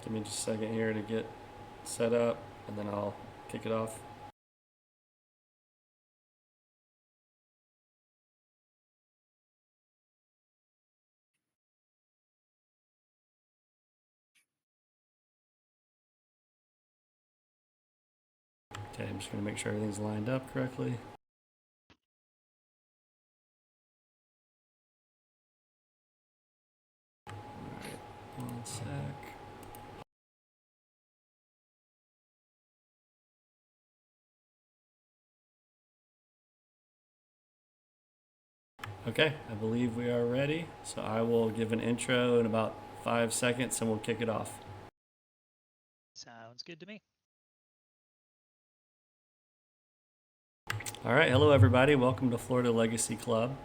Give me just a second here to get set up, and then I'll kick it off. Okay, I'm just going to make sure everything's lined up correctly. Alright, one sec. Okay, I believe we are ready. So I will give an intro in about 5 seconds and we'll kick it off. Sounds good to me. All right, hello everybody. Welcome to Florida Legacy Club.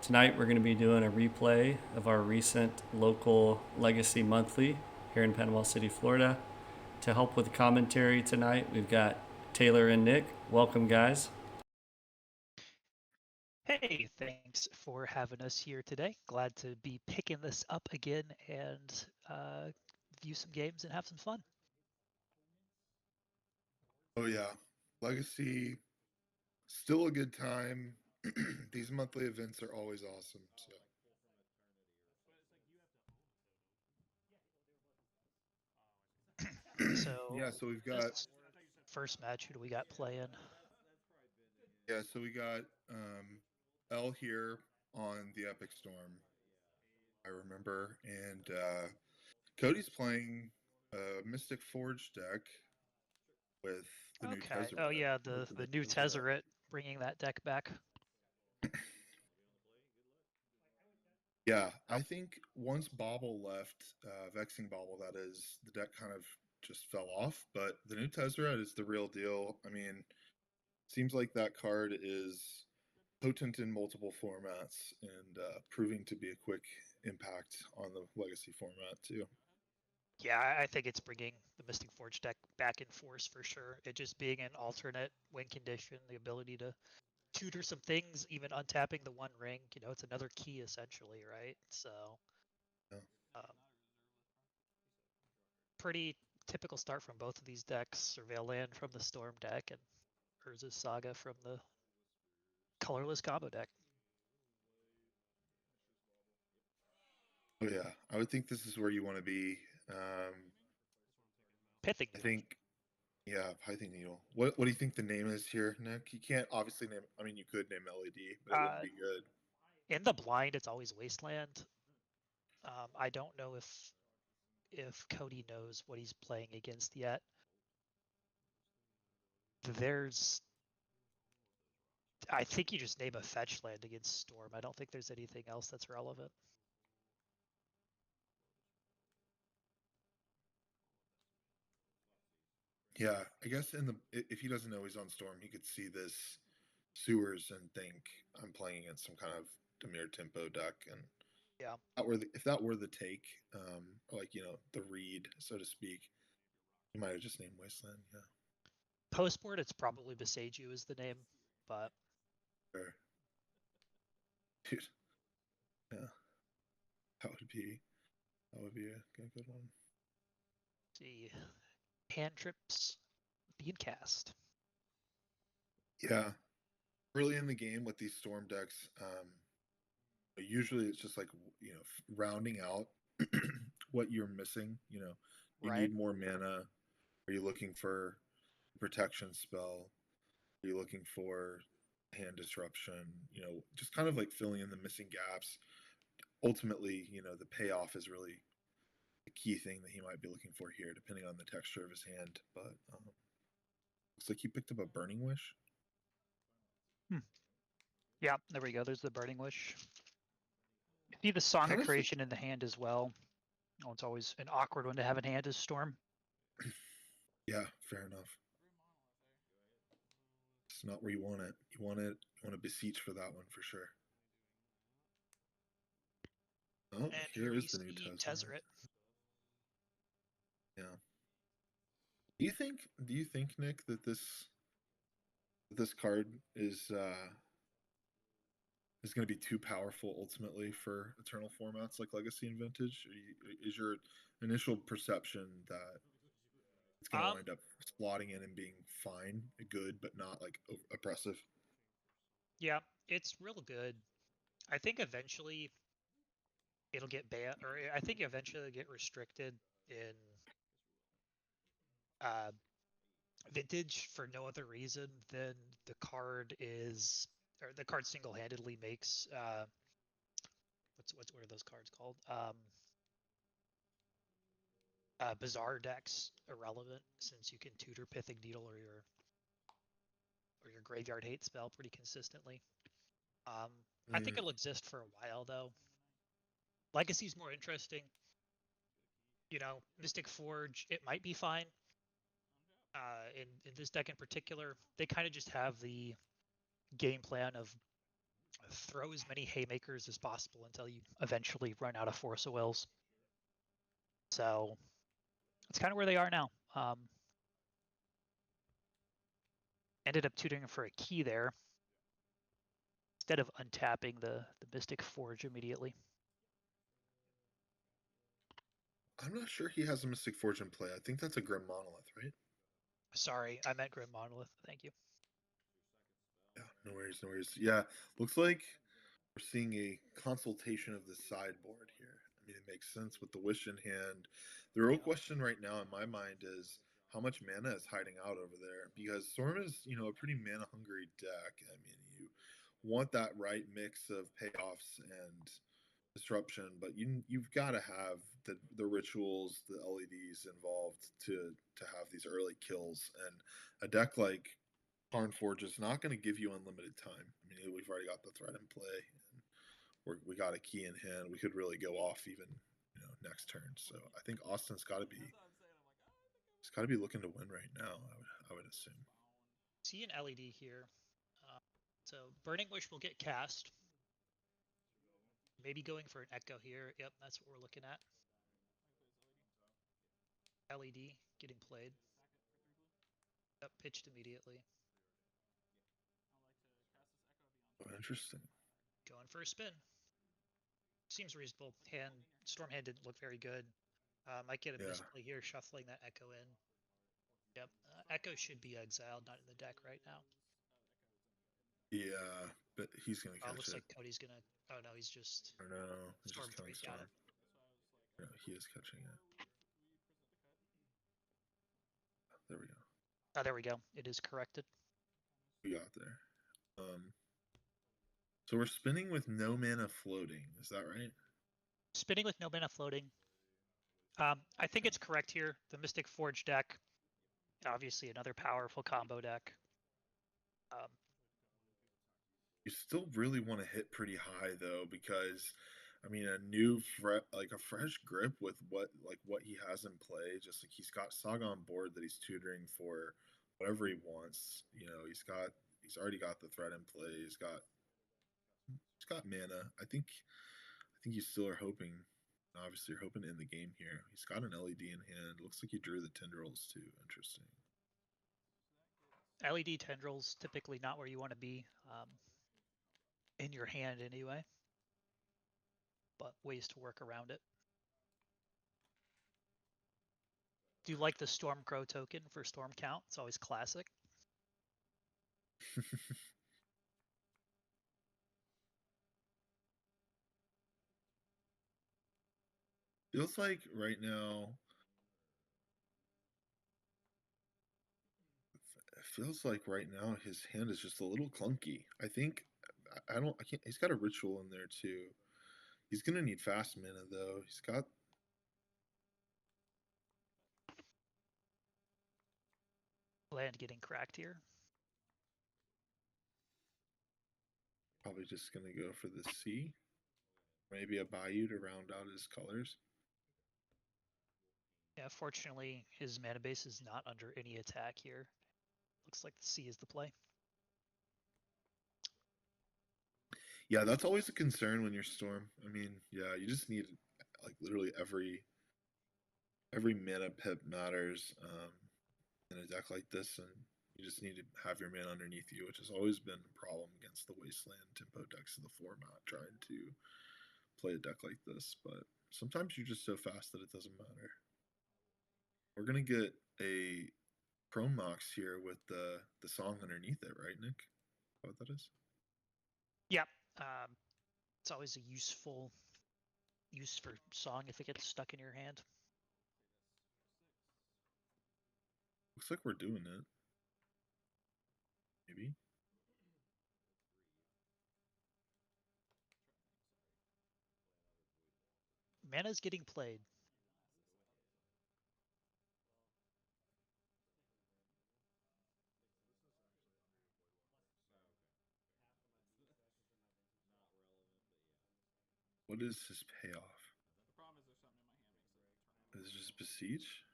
Tonight we're going to be doing a replay of our recent local Legacy Monthly here in Panama City, Florida. To help with the commentary tonight, we've got Taylor and Nick. Welcome, guys. Hey, thanks for having us here today. Glad to be picking this up again and view some games and have some fun. Oh yeah, Legacy, still a good time. These monthly events are always awesome. So Yeah, so we've got this first match, who do we got playing? so we got L here on the Epic Storm. I remember, and Cody's playing Mystic Forge deck with the new Okay. Tezzeret. Oh yeah, the new Tezzeret, bringing that deck back. Yeah, I think once Bobble left, Vexing Bobble, that is, the deck kind of just fell off. But the new Tezzeret is the real deal. I mean, seems like that card is potent in multiple formats and proving to be a quick impact on the Legacy format too. Yeah, I think it's bringing the Mystic Forge deck back in force for sure. It just being an alternate win condition, the ability to tutor some things, even untapping the One Ring. You know, it's another key essentially, right? So, Yeah. um, pretty typical start from both of these decks. Surveil Land from the Storm deck and Urza's Saga from the colorless combo deck. Oh yeah, I would think this is where you want to be. Pithing I Needle. think, yeah, Python Needle. What do you think the name is here, Nick? You can't obviously name. I mean, you could name LED, but it wouldn't be good. In the blind, it's always Wasteland. I don't know if Cody knows what he's playing against yet. I think you just name a fetch land against Storm. I don't think there's anything else that's relevant. Yeah, I guess if he doesn't know he's on Storm, he could see this sewers and think I'm playing against some kind of Demir Tempo deck, and Yeah. if that were the take, like the read, so to speak, you might have just named Wasteland. Yeah. Postboard, it's probably Beseiju is the name, but Sure. Dude, yeah, that would be a good one. see, Cantrips, Beancast. Yeah, early in the game with these Storm decks, usually it's just like rounding out what you're missing. You Right. need more mana. Are you looking for protection spell? Are you looking for hand disruption? Just kind of like filling in the missing gaps. Ultimately, the payoff is really the key thing that he might be looking for here, depending on the texture of his hand. But looks like he picked up a Burning Wish. Yeah, there we go. There's the Burning Wish. See the Song of Creation in the hand as well. Oh, it's always an awkward one to have in hand as Storm. Yeah, fair enough. It's not where you want it. You want to beseech for that one for sure. Oh, And here is the new Tezzeret. Yeah. Do you think, Nick, that this card is is going to be too powerful ultimately for Eternal formats like Legacy and Vintage? Is your initial perception that it's going to Um, wind up slotting in and being fine, good, but not like oppressive? yeah, it's real good. I think eventually it'll get banned, or I think eventually it'll get restricted in uh, Vintage for no other reason than the card is, or the card single-handedly makes what are those cards called? Bizarre decks irrelevant, since you can tutor Pithing Needle or your Graveyard Hate spell pretty consistently. I think it'll exist for a while though. Legacy's more interesting. You know, Mystic Forge, it might be fine. In this deck in particular, they kind of just have the game plan of throw as many haymakers as possible until you eventually run out of Force of Wills. So that's kind of where they are now. Ended up tutoring for a key there instead of untapping the Mystic Forge immediately. I'm not sure he has a Mystic Forge in play. I think that's a Grim Monolith, right? Sorry, I meant Grim Monolith. Thank you. Yeah, no worries, no worries. Yeah, looks like we're seeing a consultation of the sideboard here. I mean, it makes sense with the Wish in hand. The real question right now in my mind is how much mana is hiding out over there, because Storm is, a pretty mana hungry deck. I mean, you want that right mix of payoffs and disruption, but you've got to have the rituals, the LEDs involved to have these early kills. And a deck like Karn Forge is not going to give you unlimited time. I mean, we've already got the threat in play, and we got a key in hand. We could really go off even next turn. So I think Austin's got to be looking to win right now. I would assume. See an LED here. So Burning Wish will get cast. Maybe going for an Echo here. Yep, that's what we're looking at. LED getting played. Yep, pitched immediately. Oh, interesting. Going for a spin. Seems reasonable. Storm hand didn't look very good. Might get a misplay here, shuffling that Echo in. Yep, Echo should be exiled, not in the deck right now. Yeah, but he's gonna catch looks it. like Cody's gonna. Oh no, he's just. Or no, he's Storm just killing 3. Got Storm. it. No, he is catching it. There we go. Oh, there we go. It is corrected. We got there. So we're spinning with no mana floating. Is that right? Spinning with no mana floating. I think it's correct here. The Mystic Forge deck, obviously another powerful combo deck. You still really want to hit pretty high though, because I mean a fresh grip with what he has in play. Just like he's got Saga on board that he's tutoring for whatever he wants. He's already got the threat in play. He's got mana. I think you still are hoping. Obviously, you're hoping to end the game here. He's got an LED in hand. Looks like he drew the tendrils too. Interesting. LED tendrils typically not where you want to be in your hand anyway, but ways to work around it. Do you like the Stormcrow token for Storm Count? It's always classic. Feels like right now. It feels like right now his hand is just a little clunky. I think I can't. He's got a ritual in there too. He's gonna need fast mana though. He's got Land getting cracked here. probably just gonna go for the C. Maybe a Bayou to round out his colors. Yeah, fortunately, his mana base is not under any attack here. Looks like the C is the play. Yeah, that's always a concern when you're Storm. I mean, yeah, you just need like literally every mana pip matters in a deck like this, and You just need to have your mana underneath you, which has always been a problem against the Wasteland tempo decks of the format, trying to play a deck like this. But sometimes you're just so fast that it doesn't matter. We're gonna get a Chrome Mox here with the song underneath it, right, Nick? Is that what that is? Yeah, it's always a useful use for song if it gets stuck in your hand. Looks like we're doing it. Maybe. Mana's getting played. What is his payoff? The problem is there's something in my hand makes it turn. Is it just Beseech?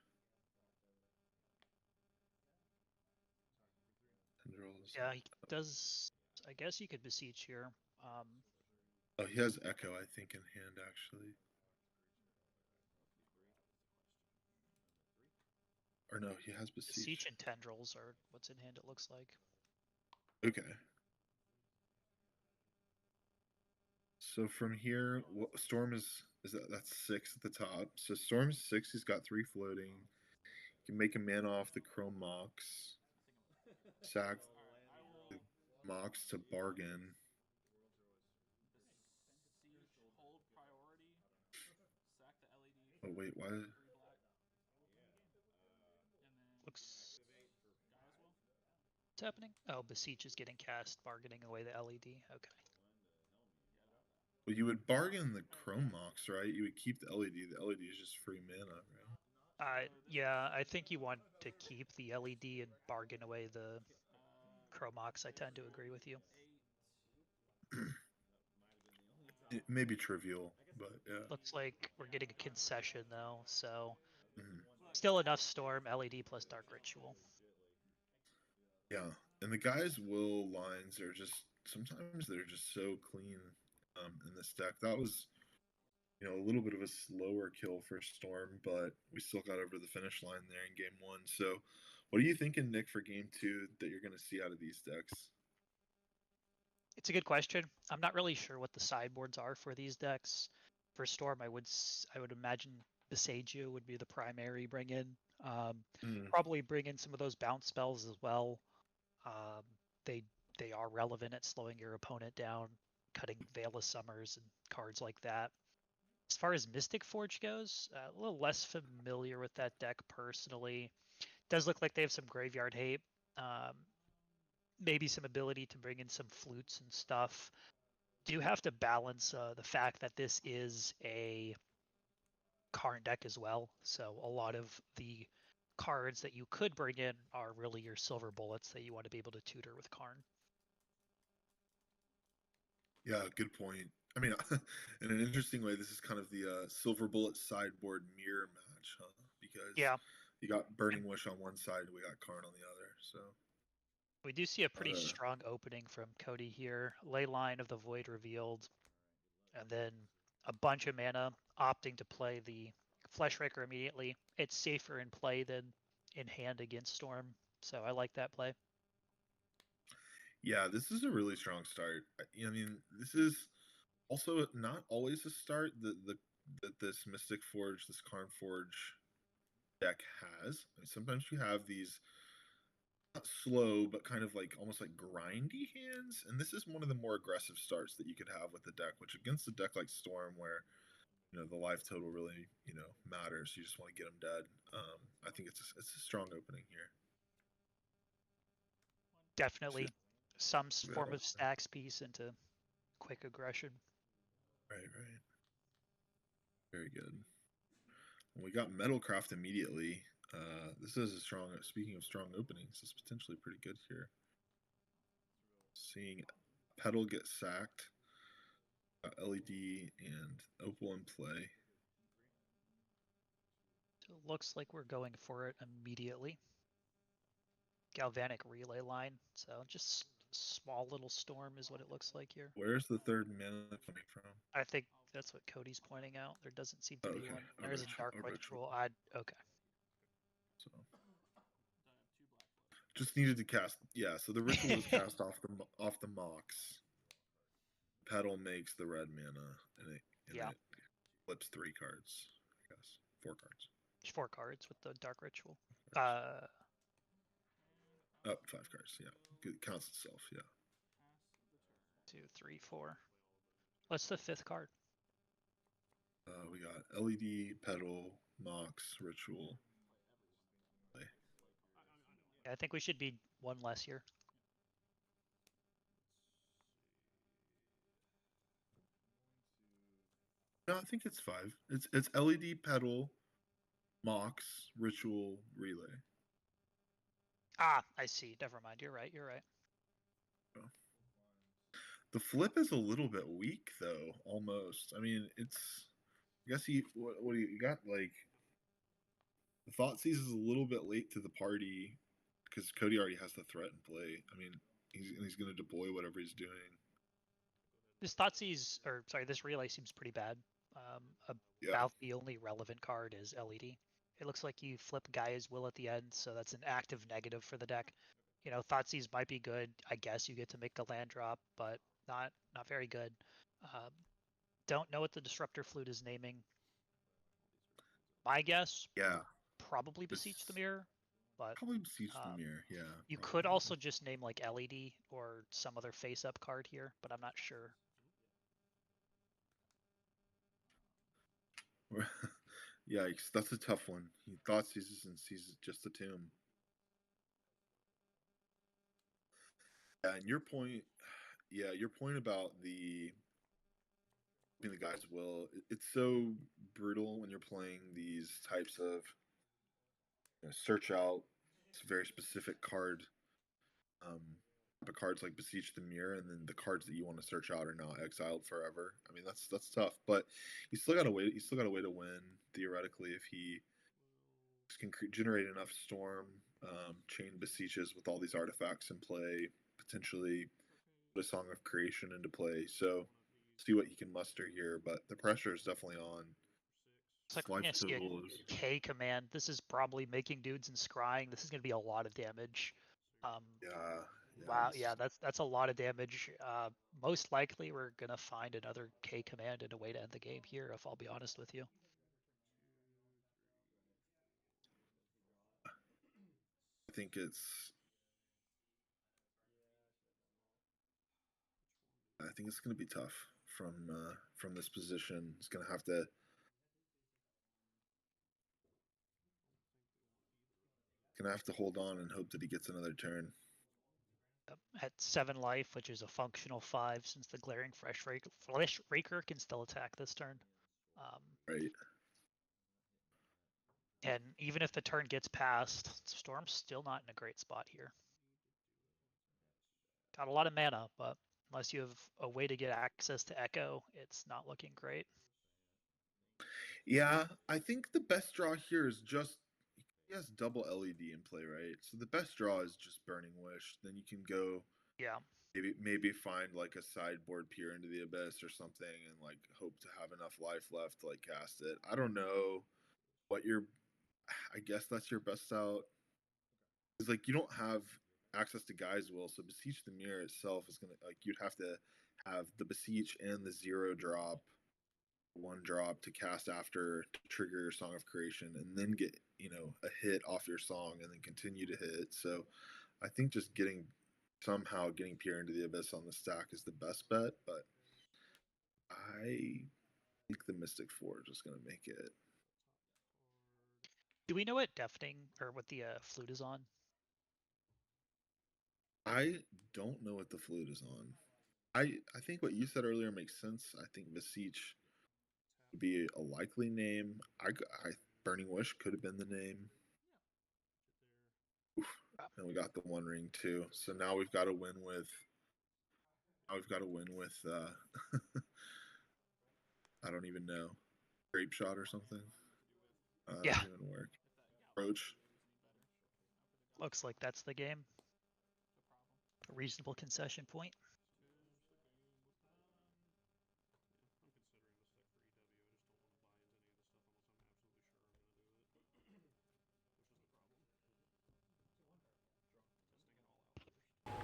Tendrils. Yeah, he does. I guess you could beseech here. Oh, he has Echo, I think, in hand, actually. Or no, he has Beseech. Beseech and Tendrils are what's in hand, it looks like. Okay. So from here, Storm is that's 6 at the top. So Storm's 6. He's got 3 floating. You can make a mana off the Chrome Mox. Sack the Mox to bargain. Beseech, hold priority, sack the LED. Oh wait, why? 3 black. And then Looks. Guy as well. What's happening? Oh, Beseech is getting cast, bargaining away the LED. Okay. Well, you would bargain the Chrome Mox, right? You would keep the LED. The LED is just free mana, right? Yeah, I think you want to keep the LED and bargain away the Chromox. I tend to agree with you. It may be trivial, but yeah. Looks like we're getting a concession though, so Mhm. still enough Storm, LED plus Dark Ritual. Yeah, and the guys' will lines are just sometimes they're just so clean in this deck. That was, a little bit of a slower kill for Storm, but we still got over the finish line there in game 1. So, what are you thinking, Nick, for game 2 that you're going to see out of these decks? It's a good question. I'm not really sure what the sideboards are for these decks. For Storm, I would imagine Besagio would be the primary bring in. Probably bring in some of those bounce spells as well. They are relevant at slowing your opponent down, cutting Veil of Summers and cards like that. As far as Mystic Forge goes, a little less familiar with that deck personally. Does look like they have some graveyard hate. Maybe some ability to bring in some flutes and stuff. Do have to balance the fact that this is a Karn deck as well. So a lot of the cards that you could bring in are really your silver bullets that you want to be able to tutor with Karn. Yeah, good point. I mean, in an interesting way, this is kind of the Silver Bullet sideboard mirror match, huh? Because you got Burning Wish on one side, we got Karn on the other. So we do see a pretty strong opening from Cody here. Leyline of the Void revealed, and then a bunch of mana, opting to play the Fleshraker immediately. It's safer in play than in hand against Storm, so I like that play. Yeah, this is a really strong start. I mean, this is also not always a start that this Mystic Forge, this Karn Forge deck has. I mean, sometimes you have these not slow, but kind of like almost like grindy hands, and this is one of the more aggressive starts that you could have with the deck. Which against a deck like Storm, where the life total really matters, you just want to get them dead. I think it's a strong opening here. Definitely some form of stacks piece into quick aggression. Right. Very good. We got Metalcraft immediately. This is a strong. Speaking of strong openings, this is potentially pretty good here. Seeing Petal get sacked, LED and Opal in play. So it looks like we're going for it immediately. Galvanic relay line. So just small little Storm is what it looks like here. Where's the third mana coming from? I think that's what Cody's pointing out. There doesn't seem to be one. There's a Dark Ritual. Okay. So Just needed to cast. Yeah, so the ritual is cast off the Mox. Petal makes the red mana, and Yeah. it flips 3 cards. I guess 4 cards. 4 cards with the Dark Ritual. 5 cards. Yeah, it counts itself. Yeah. 2, 3, 4. What's the 5th card? We got LED, Petal, Mox, Ritual. Yeah, I think we should be 1 less here. No, I think it's 5. It's LED, Petal, Mox, Ritual, Relay. Ah, I see. Never mind. You're right. You're right. The flip is a little bit weak, though. Almost. I mean, it's. I guess what do you got? Like, the Thoughtseize is a little bit late to the party because Cody already has the threat in play. I mean, he's going to deploy whatever he's doing. This Thoughtseize, or sorry, this Relay seems pretty bad. About the only relevant card is LED. It looks like you flip Gaia's Will at the end, so that's an active negative for the deck. You know, Thoughtseize might be good. I guess you get to make the land drop, but not very good. Don't know what the Disruptor Flute is naming. My guess, Yeah, probably Beseech the Mirror, but probably Beseech the Mirror. Yeah, you probably. could also just name like LED or some other face-up card here, but I'm not sure. Yikes, that's a tough one. He thought seizes and sees just a tomb. Yeah, and your point about the guy's will, it's so brutal when you're playing these types of search out. It's a very specific card. The cards like Beseech the Mirror, and then the cards that you want to search out are now exiled forever. I mean, that's tough, but you still got a way. You still got a way to win theoretically if he can generate enough storm, chain Beseeches with all these artifacts in play, potentially put a Song of Creation into play. So see what he can muster here, but the pressure is definitely on. It's like we're gonna see a K command. This is probably making dudes and scrying. This is gonna be a lot of damage. Yeah. Wow, yeah, that's a lot of damage. Most likely we're gonna find another K command and a way to end the game here, if I'll be honest with you. I think it's going to be tough from this position. It's going to have to hold on and hope that he gets another turn. At 7 life, which is a functional 5, since the Glaring Flesh Raker can still attack this turn. Right. And even if the turn gets passed, Storm's still not in a great spot here. Got a lot of mana, but unless you have a way to get access to Echo, it's not looking great. Yeah, I think the best draw here is just he has double LED in play, right? So the best draw is just Burning Wish. Then you can go, yeah, maybe find like a sideboard Peer into the Abyss or something, and like hope to have enough life left to like cast it. I don't know what I guess that's your best out. It's like you don't have access to Gaia's Will, so Beseech the Mirror itself is gonna you'd have to have the Beseech and the 0 drop, 1 drop to cast after to trigger your Song of Creation, and then get a hit off your song, and then continue to hit. So I think just somehow getting Peer into the Abyss on the stack is the best bet, but I think the Mystic Forge is going to make it. Do we know what Deafening or what the flute is on? I don't know what the flute is on. I think what you said earlier makes sense. I think Beseech would be a likely name. I Burning Wish could have been the name. Oof. And we got the One Ring too. So now we've got to win with. I don't even know. Grape Shot or something. Yeah. Doesn't even work. Approach. Looks like that's the game. A reasonable concession point.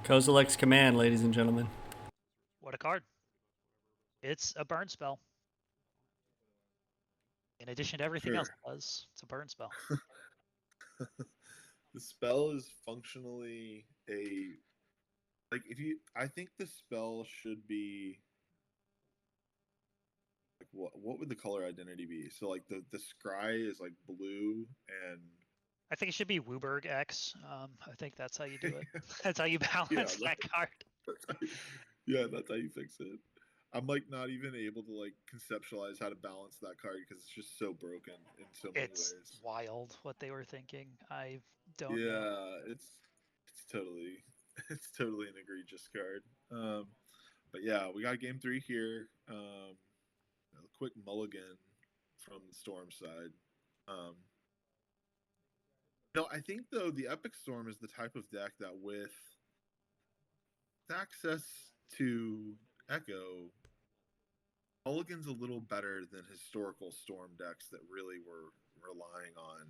Kozilek's Command, ladies and gentlemen. What a card. It's a burn spell. In addition to everything else Sure. it does, it's a burn spell. The spell is functionally a like if you I think the spell should be like what would the color identity be? So like the scry is like blue and I think it should be Wooburg X. I think that's how you do it. That's how you yeah, balance that card. that's how you, yeah, that's how you fix it. I'm like not even able to like conceptualize how to balance that card because it's just so broken in so many It's ways. wild what they were thinking. I don't know. Yeah, it's totally it's totally an egregious card. But yeah, we got game 3 here. A quick mulligan from the Storm side. Um, no, I think though the Epic Storm is the type of deck that with access to Echo, mulligan's a little better than historical Storm decks that really were relying on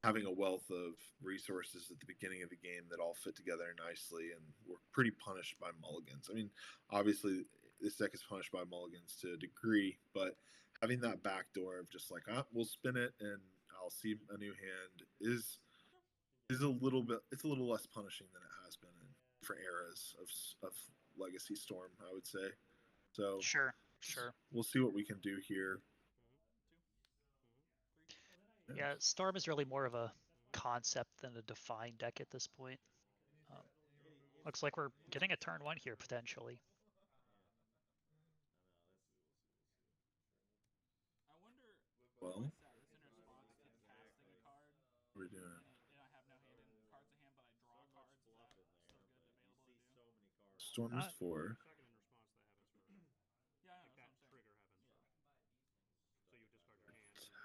having a wealth of resources at the beginning of the game that all fit together nicely and were pretty punished by mulligans. I mean, obviously this deck is punished by mulligans to a degree, but having that backdoor of just like, we'll spin it and I'll see a new hand is a little bit, it's a little less punishing than it has been in different eras of Legacy Storm, I would say. So Sure. we'll see what we can do here. Yeah, Storm is really more of a concept than a defined deck at this point. Looks like we're getting a turn 1 here potentially. I wonder. Well, This in response to casting a card. what are we doing? I have no hand in cards to hand, but I draw cards. Is that still good available to do? Storm is 4. Yeah, I know, that's what I'm saying.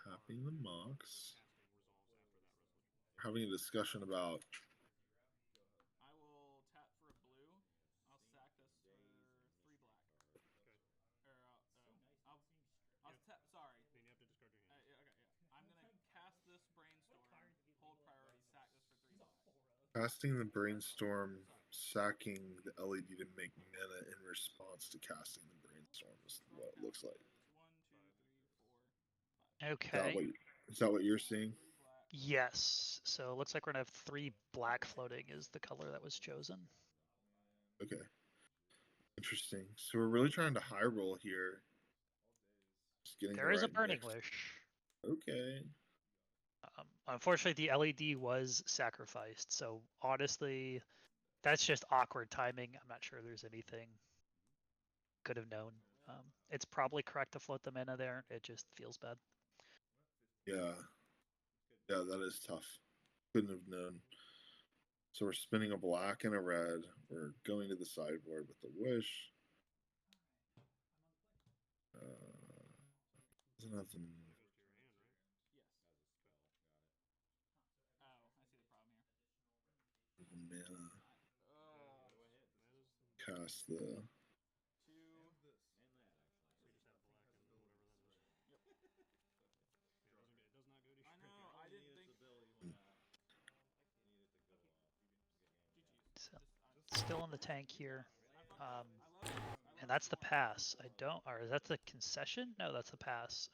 Tapping the Mox. Having a discussion about I will tap for a blue. I'll sack this for 3 black. Or I'll tap. Sorry. Then you have to discard your hand. Yeah, okay, yeah. I'm gonna cast this brainstorm. Hold priority. Sack this for 3 black. casting the Brainstorm, sacking the LED to make mana in response to casting the Brainstorm is what it looks like. 1, 2, 3, 4, 5. Okay. Is that what you're seeing? Yes. So it looks like we're gonna have 3 black floating is the color that was chosen. Okay. Interesting. So we're really trying to high roll here. Just getting There the is a right Burning mix. Wish. Okay. Unfortunately, the LED was sacrificed. So honestly, that's just awkward timing. I'm not sure there's anything could have known. It's probably correct to float the mana there. It just feels bad. Yeah. Yeah, that is tough. Couldn't have known. So we're spinning a black and a red. We're going to the sideboard with the wish. Doesn't have the Oh, I see the problem here. mana. Cast the 2. I know. I didn't think. So, still in the tank here. And that's the pass. Or is that the concession? No, that's the pass.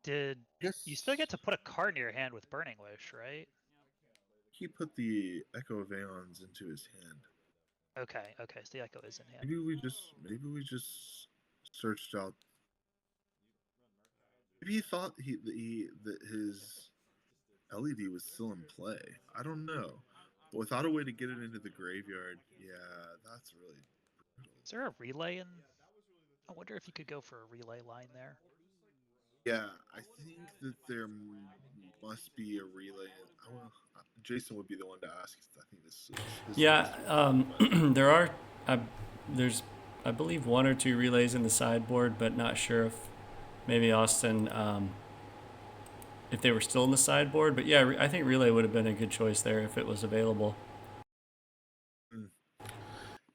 Did you still get to put a card in your hand with Burning Wish, right? He put the Echo of Aeons into his hand. Okay, so the Echo is in hand. Maybe we just searched out. Maybe he thought that his LED was still in play. I don't know. But without a way to get it into the graveyard, yeah, that's really brutal. Is there a relay in? I wonder if you could go for a relay line there. Yeah, I think that there must be a relay. Jason would be the one to ask. I think this is. Yeah, there are. There's, I believe, 1 or 2 relays in the sideboard, but not sure if maybe Austin, if they were still in the sideboard. But yeah, I think relay would have been a good choice there if it was available.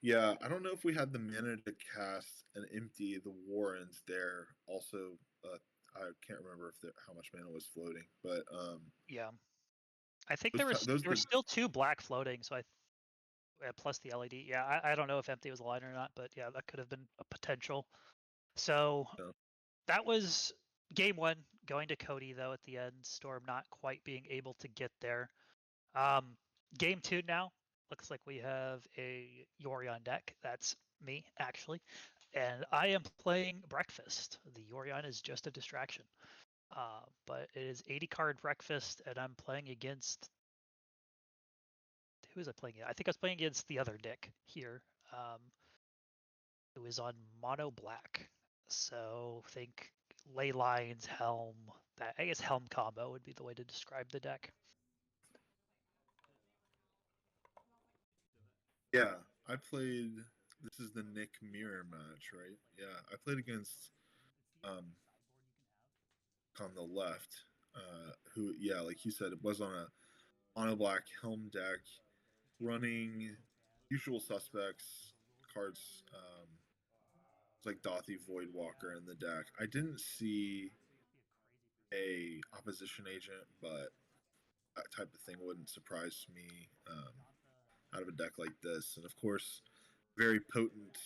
Yeah, I don't know if we had the mana to cast and empty the Warrens there. Also, I can't remember if how much mana was floating, but yeah, I think those there were still 2 black floating, so plus the LED. Yeah, I don't know if empty was a line or not, but yeah, that could have been a potential. So Yeah. that was game one. Going to Cody though at the end. Storm not quite being able to get there. Game two now. Looks like we have a Yorion deck. That's me actually, and I am playing Breakfast. The Yorion is just a distraction. But it is 80 card Breakfast, and I'm playing against. Who was I playing? I think I was playing against the other Nick here. Who is on mono black. So think ley lines, helm. That I guess helm combo would be the way to describe the deck. Yeah, I played. This is the Nick Mirror match, right? Yeah, I played against on the left. Who? Yeah, like you said, it was on a black helm deck, running usual suspects cards. It's like Dothy Voidwalker in the deck. I didn't see a opposition agent, but that type of thing wouldn't surprise me out of a deck like this. And of course, very potent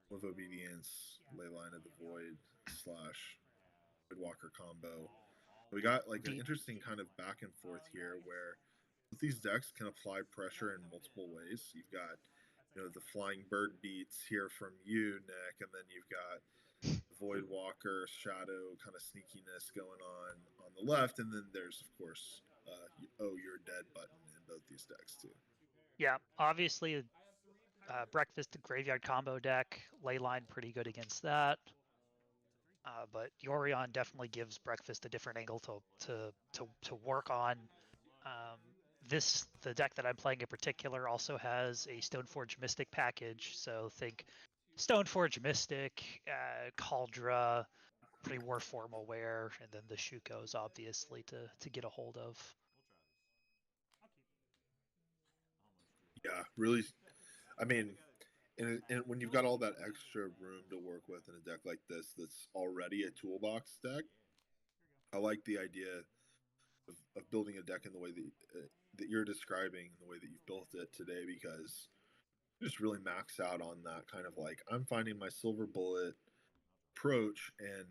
with obedience, Leyline of the Void / Voidwalker combo. We got like an Indeed. interesting kind of back and forth here where both these decks can apply pressure in multiple ways. You've got, the flying bird beats here from you, Nick, and then you've got Voidwalker shadow kind of sneakiness going on the left, and then there's of course you're dead button in both these decks too. Yeah, obviously, Breakfast and Graveyard combo deck. Leyline pretty good against that. But Yorion definitely gives Breakfast a different angle to work on. The deck that I'm playing in particular also has a Stoneforge Mystic package, so think Stoneforge Mystic, Kaldra, pre-war formal wear, and then the Shukos obviously to get a hold of. Yeah, really. I mean, and when you've got all that extra room to work with in a deck like this, that's already a toolbox deck, I like the idea of building a deck in the way that you're describing, the way that you've built it today, because you just really max out on that kind of like I'm finding my silver bullet approach, and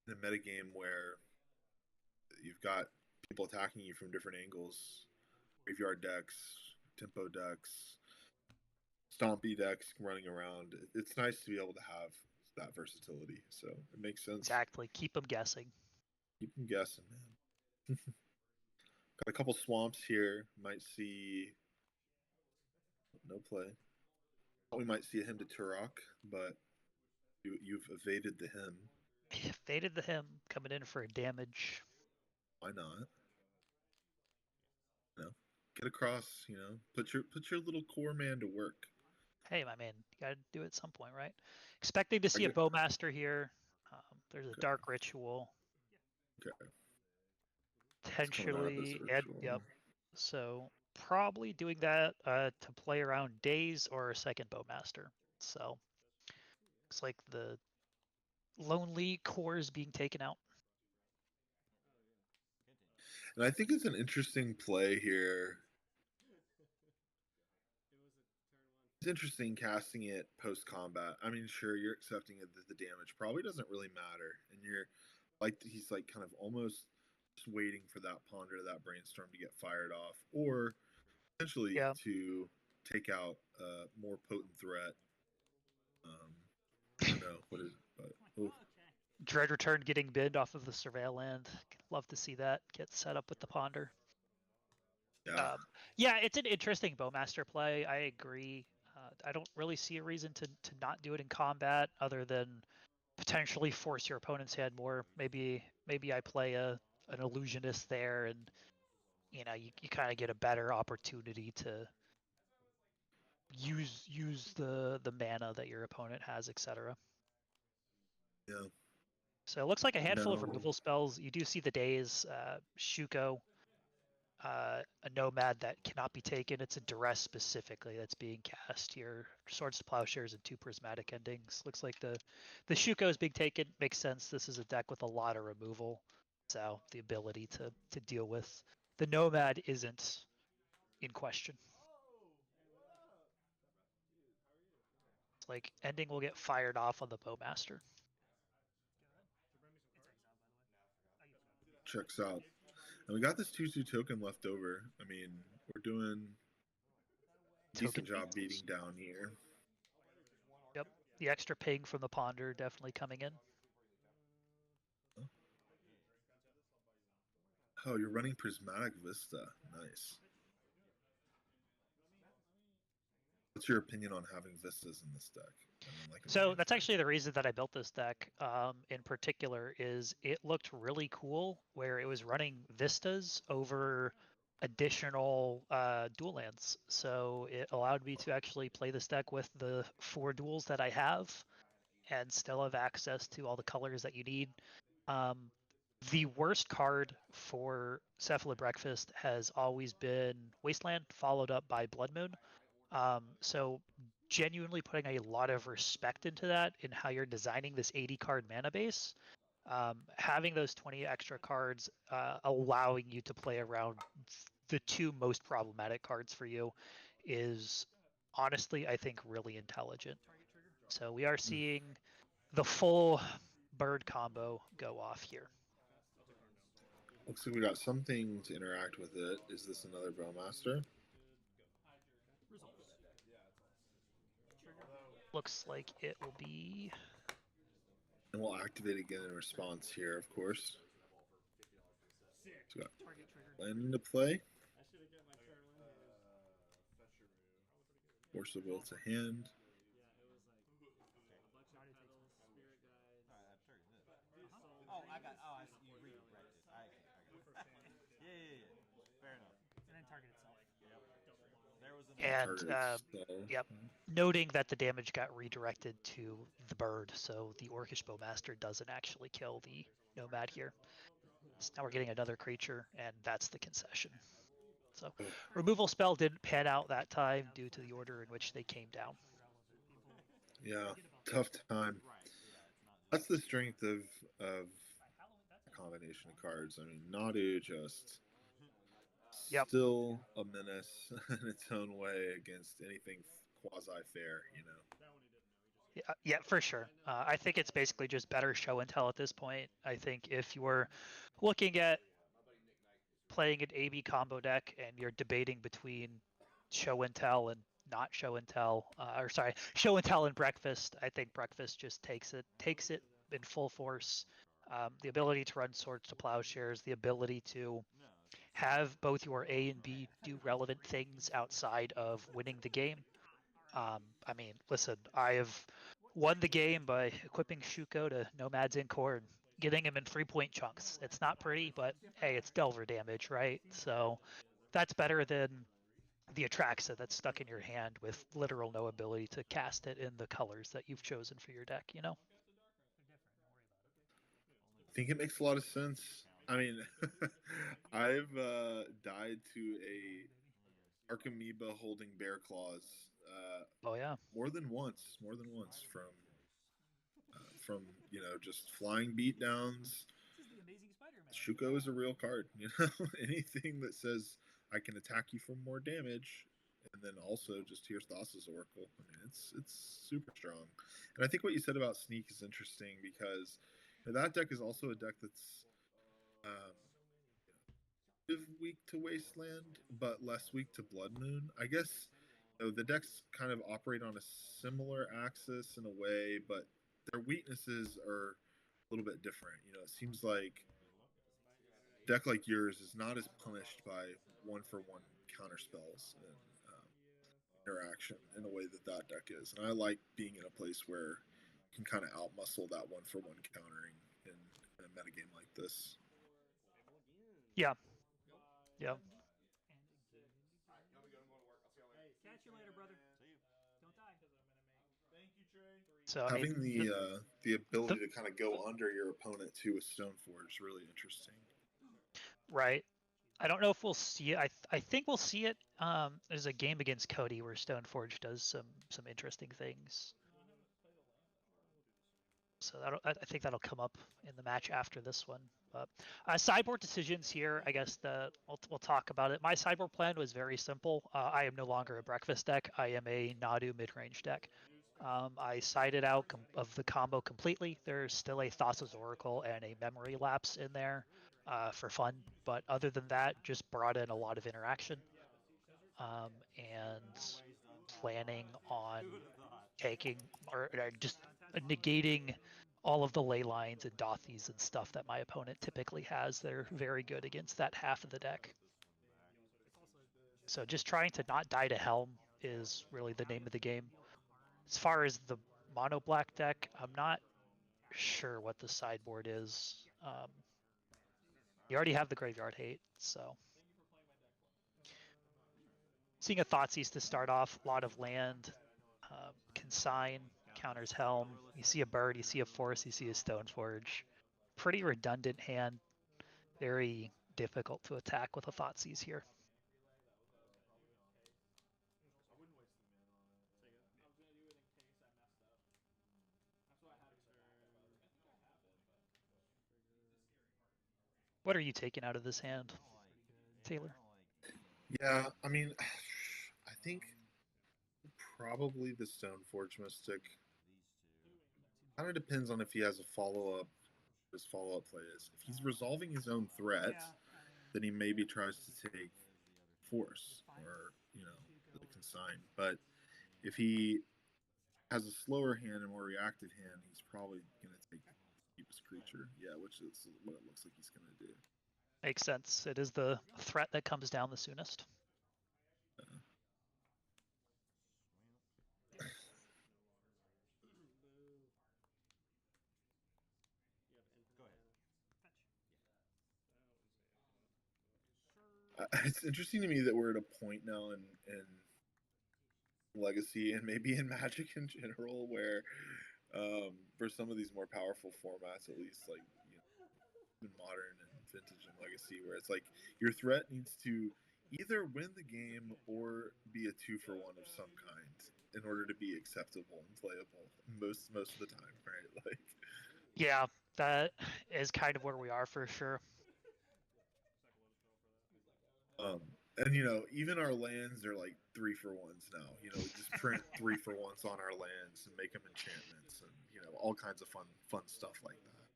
in a metagame where you've got people attacking you from different angles, graveyard decks, tempo decks, stompy decks running around. It's nice to be able to have that versatility. So it makes sense. Exactly. Keep them guessing. Keep them guessing, man. Got a couple swamps here. Might see no play. We might see a hymn to Turok, but you've evaded the hymn. Faded the hymn, coming in for a damage. Why not? Get across. Put your little core man to work. Hey, my man, you gotta do it at some point, right? Expecting to see a Bowmaster here. There's a Dark Ritual. Okay. Potentially, yep. So probably doing that to play around Daze or a second Bowmaster. So looks like the Lonely core is being taken out. And I think it's an interesting play here. It's interesting casting it post combat. I mean, sure, you're accepting it that the damage probably doesn't really matter, and you're like he's like kind of almost just waiting for that ponder, that brainstorm to get fired off, or potentially to take out a more potent threat. I don't know what is, but Dread Return getting bid off of the Surveil land. Love to see that get set up with the ponder. Yeah, it's an interesting Bowmaster play. I agree. I don't really see a reason to not do it in combat other than potentially force your opponent's hand more. Maybe I play an illusionist there, and you kind of get a better opportunity to use the mana that your opponent has, etc. Yeah. So it looks like a handful of removal spells. You do see the Daze, Shuko, a Nomad that cannot be taken. It's a Duress specifically that's being cast here. Swords to Plowshares and 2 Prismatic Endings. Looks like the Shuko is being taken. Makes sense. This is a deck with a lot of removal. So the ability to deal with the Nomad isn't in question. It's like ending will get fired off on the Bowmaster. Checks out. And we got this 2/2 token left over. I mean, we're doing a decent Token job beating down here. Yep. The extra ping from the Ponder definitely coming in. Oh, you're running Prismatic Vista. Nice. What's your opinion on having Vistas in this deck? So that's actually the reason that I built this deck in particular is it looked really cool where it was running Vistas over additional dual lands. So it allowed me to actually play this deck with the 4 duals that I have and still have access to all the colors that you need. The worst card for Cephalid Breakfast has always been Wasteland, followed up by Blood Moon. So genuinely putting a lot of respect into that in how you're designing this 80 card mana base. Having those 20 extra cards allowing you to play around the 2 most problematic cards for you is honestly, I think, really intelligent. So we are seeing the full bird combo go off here. Looks like we got something to interact with it. Is this another Bowmaster? Looks like it will be. And we'll activate again in response here, of course. So we got land into play. Force of Will to hand. Oh, I got. Oh, I see. You read it. Yeah. Fair enough. And then target itself. There was And yep, noting that the damage got redirected to the bird, so the Orcish Bowmaster doesn't actually kill the Nomad here. So now we're getting another creature, and that's the concession. So removal spell didn't pan out that time due to the order in which they came down. Yeah, tough time. That's the strength of a combination of cards. I mean, Nadu just still a menace in its own way against anything quasi-fair, you know. Yeah, for sure. I think it's basically just better show and tell at this point. I think if you were looking at playing an AB combo deck and you're debating between show and tell and not show and tell, show and tell and breakfast, I think breakfast just takes it in full force. The ability to run Swords to Plowshares, the ability to have both your A and B do relevant things outside of winning the game. I mean, listen, I have won the game by equipping Shuko to Nomads in Core and getting him in 3-point chunks. It's not pretty, but hey, it's Delver damage, right? So that's better than the Atraxa that's stuck in your hand with literal no ability to cast it in the colors that you've chosen for your deck, you know? I think it makes a lot of sense. I mean, I've died to a Archimeeba holding Bear Claws. Oh yeah. More than once from just flying beatdowns. Shuko is a real card. You know, anything that says I can attack you for more damage, and then also just here's Thassa's Oracle. I mean, it's super strong. And I think what you said about Sneak is interesting because that deck is also a deck that's weak to Wasteland, but less weak to Blood Moon. I guess the decks kind of operate on a similar axis in a way, but their weaknesses are a little bit different. You know, it seems like a deck like yours is not as punished by 1-for-1 counter spells and interaction in a way that deck is. And I like being in a place where you can kind of outmuscle that 1-for-1 countering in a metagame like this. Yeah. Yeah. Catch you later, brother. See you. Don't die. Thank you, Trey. So having the ability to kind of go under your opponent too with Stoneforge is really interesting. Right. I don't know if we'll see it. I think we'll see it. There's a game against Cody where Stoneforge does some interesting things. So I think that'll come up in the match after this one. But sideboard decisions here, I guess we'll talk about it. My sideboard plan was very simple. I am no longer a breakfast deck. I am a Nadu mid-range deck. I sided out of the combo completely. There's still a Thassa's Oracle and a Memory Lapse in there for fun, but other than that, just brought in a lot of interaction and planning on taking or just negating all of the ley lines and Dothies and stuff that my opponent typically has. They're very good against that half of the deck. So just trying to not die to Helm is really the name of the game. As far as the mono black deck, I'm not sure what the sideboard is. You already have the Graveyard Hate, so. Seeing a Thoughtseize to start off, a lot of land, Consign, counters Helm. You see a bird, you see a forest, you see a Stoneforge. Pretty redundant hand. Very difficult to attack with a Thoughtseize here. What are you taking out of this hand, Taylor? Yeah, I mean, I think probably the Stoneforge Mystic. Kind of depends on if he has a follow-up. His follow-up play is if he's resolving his own threats, then he maybe tries to take force or the consign. But if he has a slower hand and more reactive hand, he's probably going to take the cheapest creature. Yeah, which is what it looks like he's going to do. Makes sense. It is the threat that comes down the soonest. It's interesting to me that we're at a point now in Legacy and maybe in Magic in general where for some of these more powerful formats, at least like in Modern and Vintage and Legacy, where it's like your threat needs to either win the game or be a 2-for-1 of some kind in order to be acceptable and playable most of the time, right? Like, yeah, that is kind of where we are for sure. And even our lands are like 3-for-1s now. We just print 3-for-1s on our lands and make them enchantments and all kinds of fun stuff like that.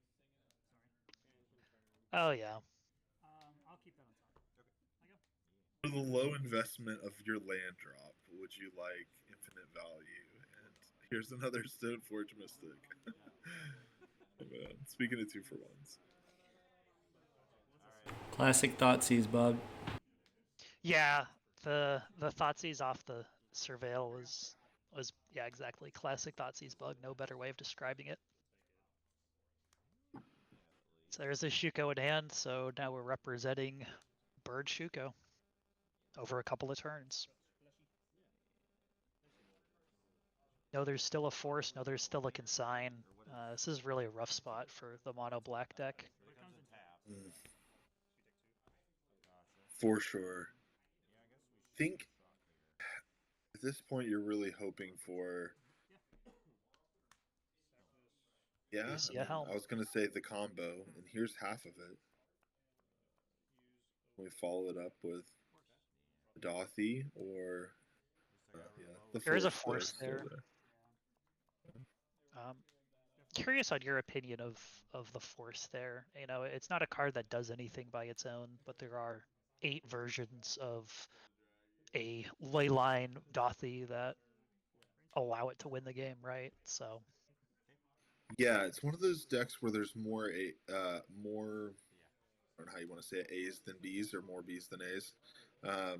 Oh yeah. I'll keep that on top. Okay. For the low investment of your land drop, would you like infinite value? And here's another Stoneforge Mystic. Oh, man. Speaking of 2-for-1s. Classic Thoughtseize bug. Yeah, the Thoughtseize off the Surveil was yeah, exactly, classic Thoughtseize bug. No better way of describing it. So there's a Shuko in hand, so now we're representing Bird Shuko over a couple of turns. No, there's still a force. No, there's still a consign. This is really a rough spot for the mono black deck. For sure. I think at this point you're really hoping for. Yeah, I was gonna say the combo, and here's half of it. We follow it up with Dothy or there is a force there. Curious on your opinion of the force there. It's not a card that does anything by its own, but there are 8 versions of a leyline Dothy that allow it to win the game, right? So yeah, it's one of those decks where there's more more, I don't know how you want to say it, A's than B's or more B's than A's. Like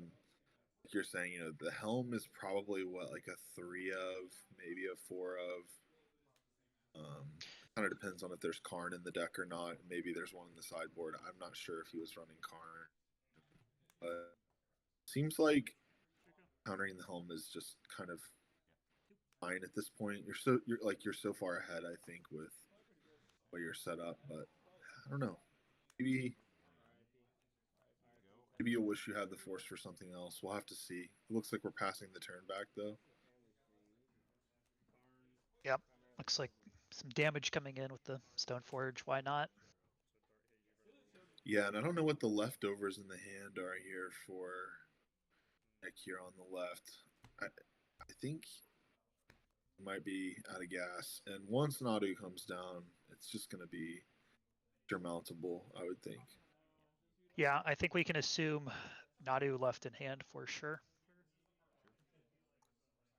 you're saying, the Helm is probably like a 3 of, maybe a 4 of. Kind of depends on if there's Karn in the deck or not. Maybe there's one in the sideboard. I'm not sure if he was running Karn, but seems like countering the Helm is just kind of fine at this point. You're so far ahead, I think, with what you're set up. But I don't know. Maybe you'll wish you had the force for something else. We'll have to see. It looks like we're passing the turn back though. Yep, looks like some damage coming in with the Stoneforge. Why not? Yeah, and I don't know what the leftovers in the hand are here for Nick here on the left. I think might be out of gas. And once Nadu comes down, it's just going to be surmountable, I would think. Yeah, I think we can assume Nadu left in hand for sure.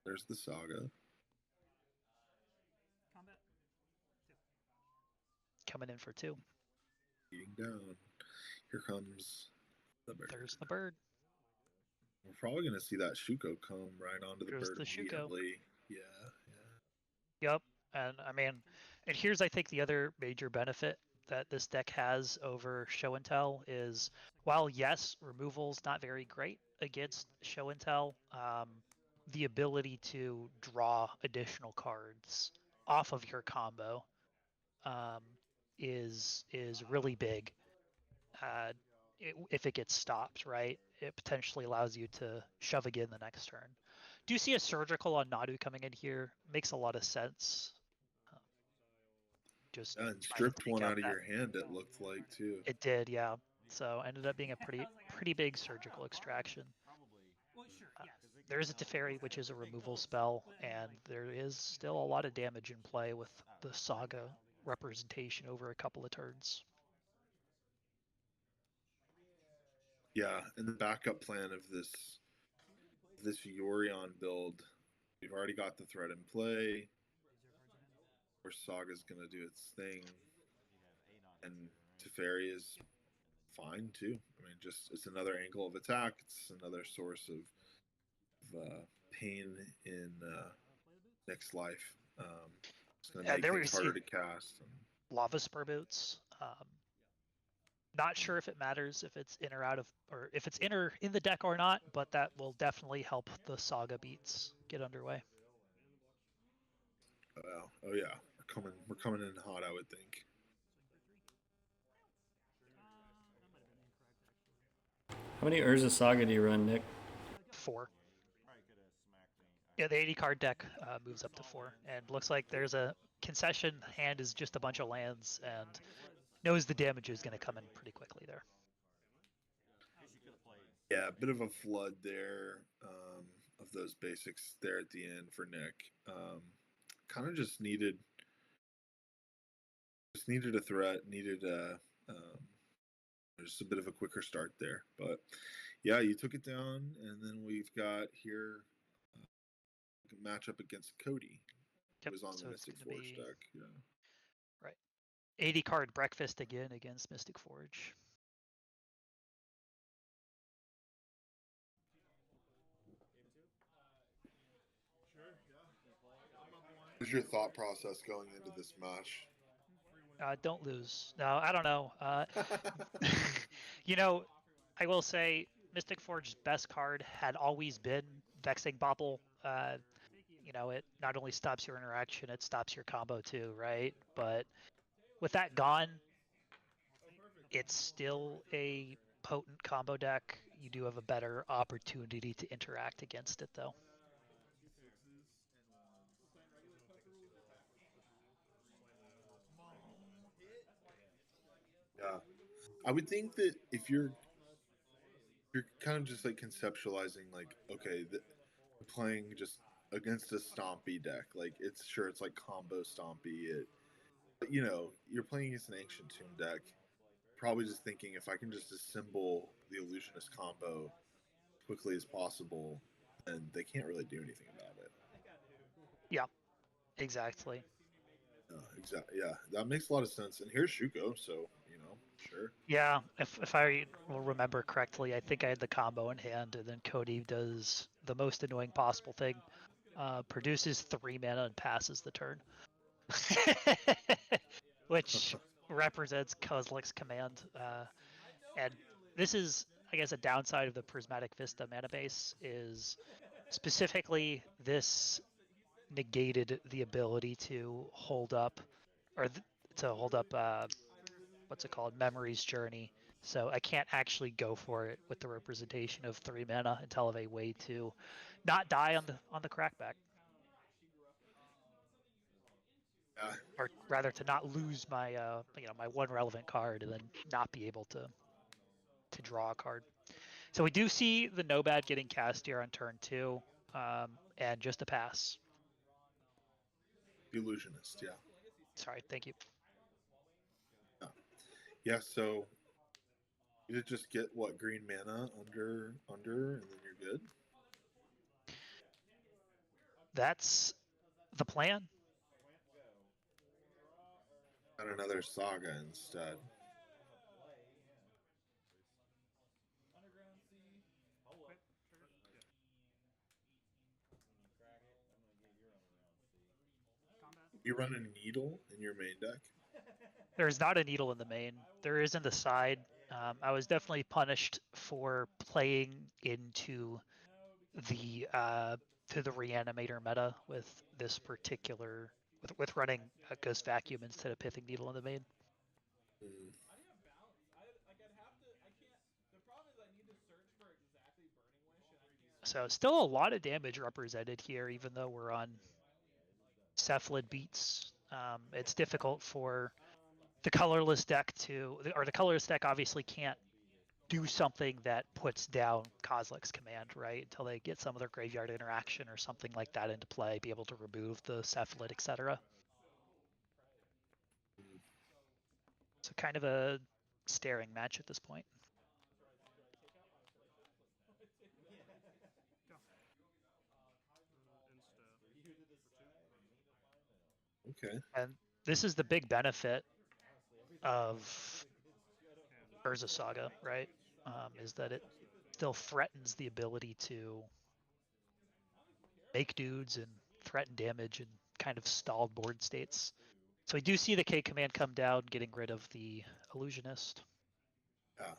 There's the Saga. Combat. Coming in for 2. Beating down. Here comes the bird. There's the bird. We're probably going to see that Shuko come right onto the There's bird the Shuko. immediately. Yeah. Yep. And I mean, and here's I think the other major benefit that this deck has over Show and Tell is while yes, removal's not very great against Show and Tell, the ability to draw additional cards off of your combo is really big. If it gets stopped, right? It potentially allows you to shove again the next turn. Do you see a surgical on Nadu coming in here? Makes a lot of sense. Just And trying to stripped think one out of that. your hand, it looked like, too. It did, yeah. So ended up being a pretty big surgical extraction. Well, sure, yes. There is a Teferi, which is a removal spell, and there is still a lot of damage in play with the Saga representation over a couple of turns. Yeah, and the backup plan of this Yorion build, we've already got the threat in play. Where Saga's gonna do its thing, and Teferi is fine too. I mean, just it's another angle of attack. It's another source of pain in next life. It's gonna make there we things see harder to cast. And... Lava Spur Boots. Not sure if it matters if it's in or out of, or if it's in the deck or not, but that will definitely help the Saga beats get underway. Oh yeah, we're coming in hot, I would think. How many Urza Saga do you run, Nick? 4. Yeah, the 80 card deck moves up to 4, and looks like there's a concession hand is just a bunch of lands, and knows the damage is going to come in pretty quickly there. Yeah, a bit of a flood there of those basics there at the end for Nick. Kind of just needed a threat, needed just a bit of a quicker start there. But yeah, you took it down, and then we've got here a matchup against Cody. Yep, Who was on so the it's Mystic gonna Forge be- deck. Yeah. Right. 80 card breakfast again against Mystic Forge. What's your thought process going into this match? Don't lose. No, I don't know. You know, I will say Mystic Forge's best card had always been Vexing Bobble. You know, it not only stops your interaction, it stops your combo too, right? But with that gone, it's still a potent combo deck. You do have a better opportunity to interact against it, though. Yeah, I would think that if you're kind of just like conceptualizing, like, okay, playing just against a stompy deck, like it's like combo stompy. But you know, you're playing against an Ancient Tomb deck. Probably just thinking if I can just assemble the Illusionist combo quickly as possible, then they can't really do anything about it. Yeah, exactly. Exactly. Yeah, that makes a lot of sense. And here's Shuko, so you know, sure. Yeah, if I will remember correctly, I think I had the combo in hand, and then Cody does the most annoying possible thing, produces 3 mana and passes the turn, which represents Kozilek's command. And this is, I guess, a downside of the Prismatic Vista mana base is specifically this negated the ability to hold up, or to hold up. What's it called? Memory's Journey. So I can't actually go for it with the representation of 3 mana until I have a way to not die on the crackback. Yeah. Or rather to not lose my my 1 relevant card and then not be able to draw a card. So we do see the Nobad getting cast here on turn 2, and just a pass. Illusionist, yeah. Sorry, thank you. Yeah, so you just get what green mana under, and then you're good. That's the plan. Got another Saga instead. Underground Sea. Hold up. Crack it. I'm gonna get your Underground Sea. Combat. You run a Needle in your main deck. There's not a needle in the main. There is in the side. I was definitely punished for playing into the reanimator meta with this particular with running a Ghost Vacuum instead of Pithing Needle in the main. Mm. I need a balance. I'd have to. I can't. The problem is I need to search for exactly Burning Wish, and I'd be So still a lot of damage represented here, even though we're on Cephalid beats. It's difficult for the colorless deck the colorless deck obviously can't do something that puts down Kozilek's command, right? Until they get some of their graveyard interaction or something like that into play, be able to remove the Cephalid, etc. So kind of a staring match at this point. Okay. And this is the big benefit of Urza Saga, right? Is that it still threatens the ability to make dudes and threaten damage and kind of stalled board states. So we do see the K command come down, getting rid of the Illusionist. Yeah.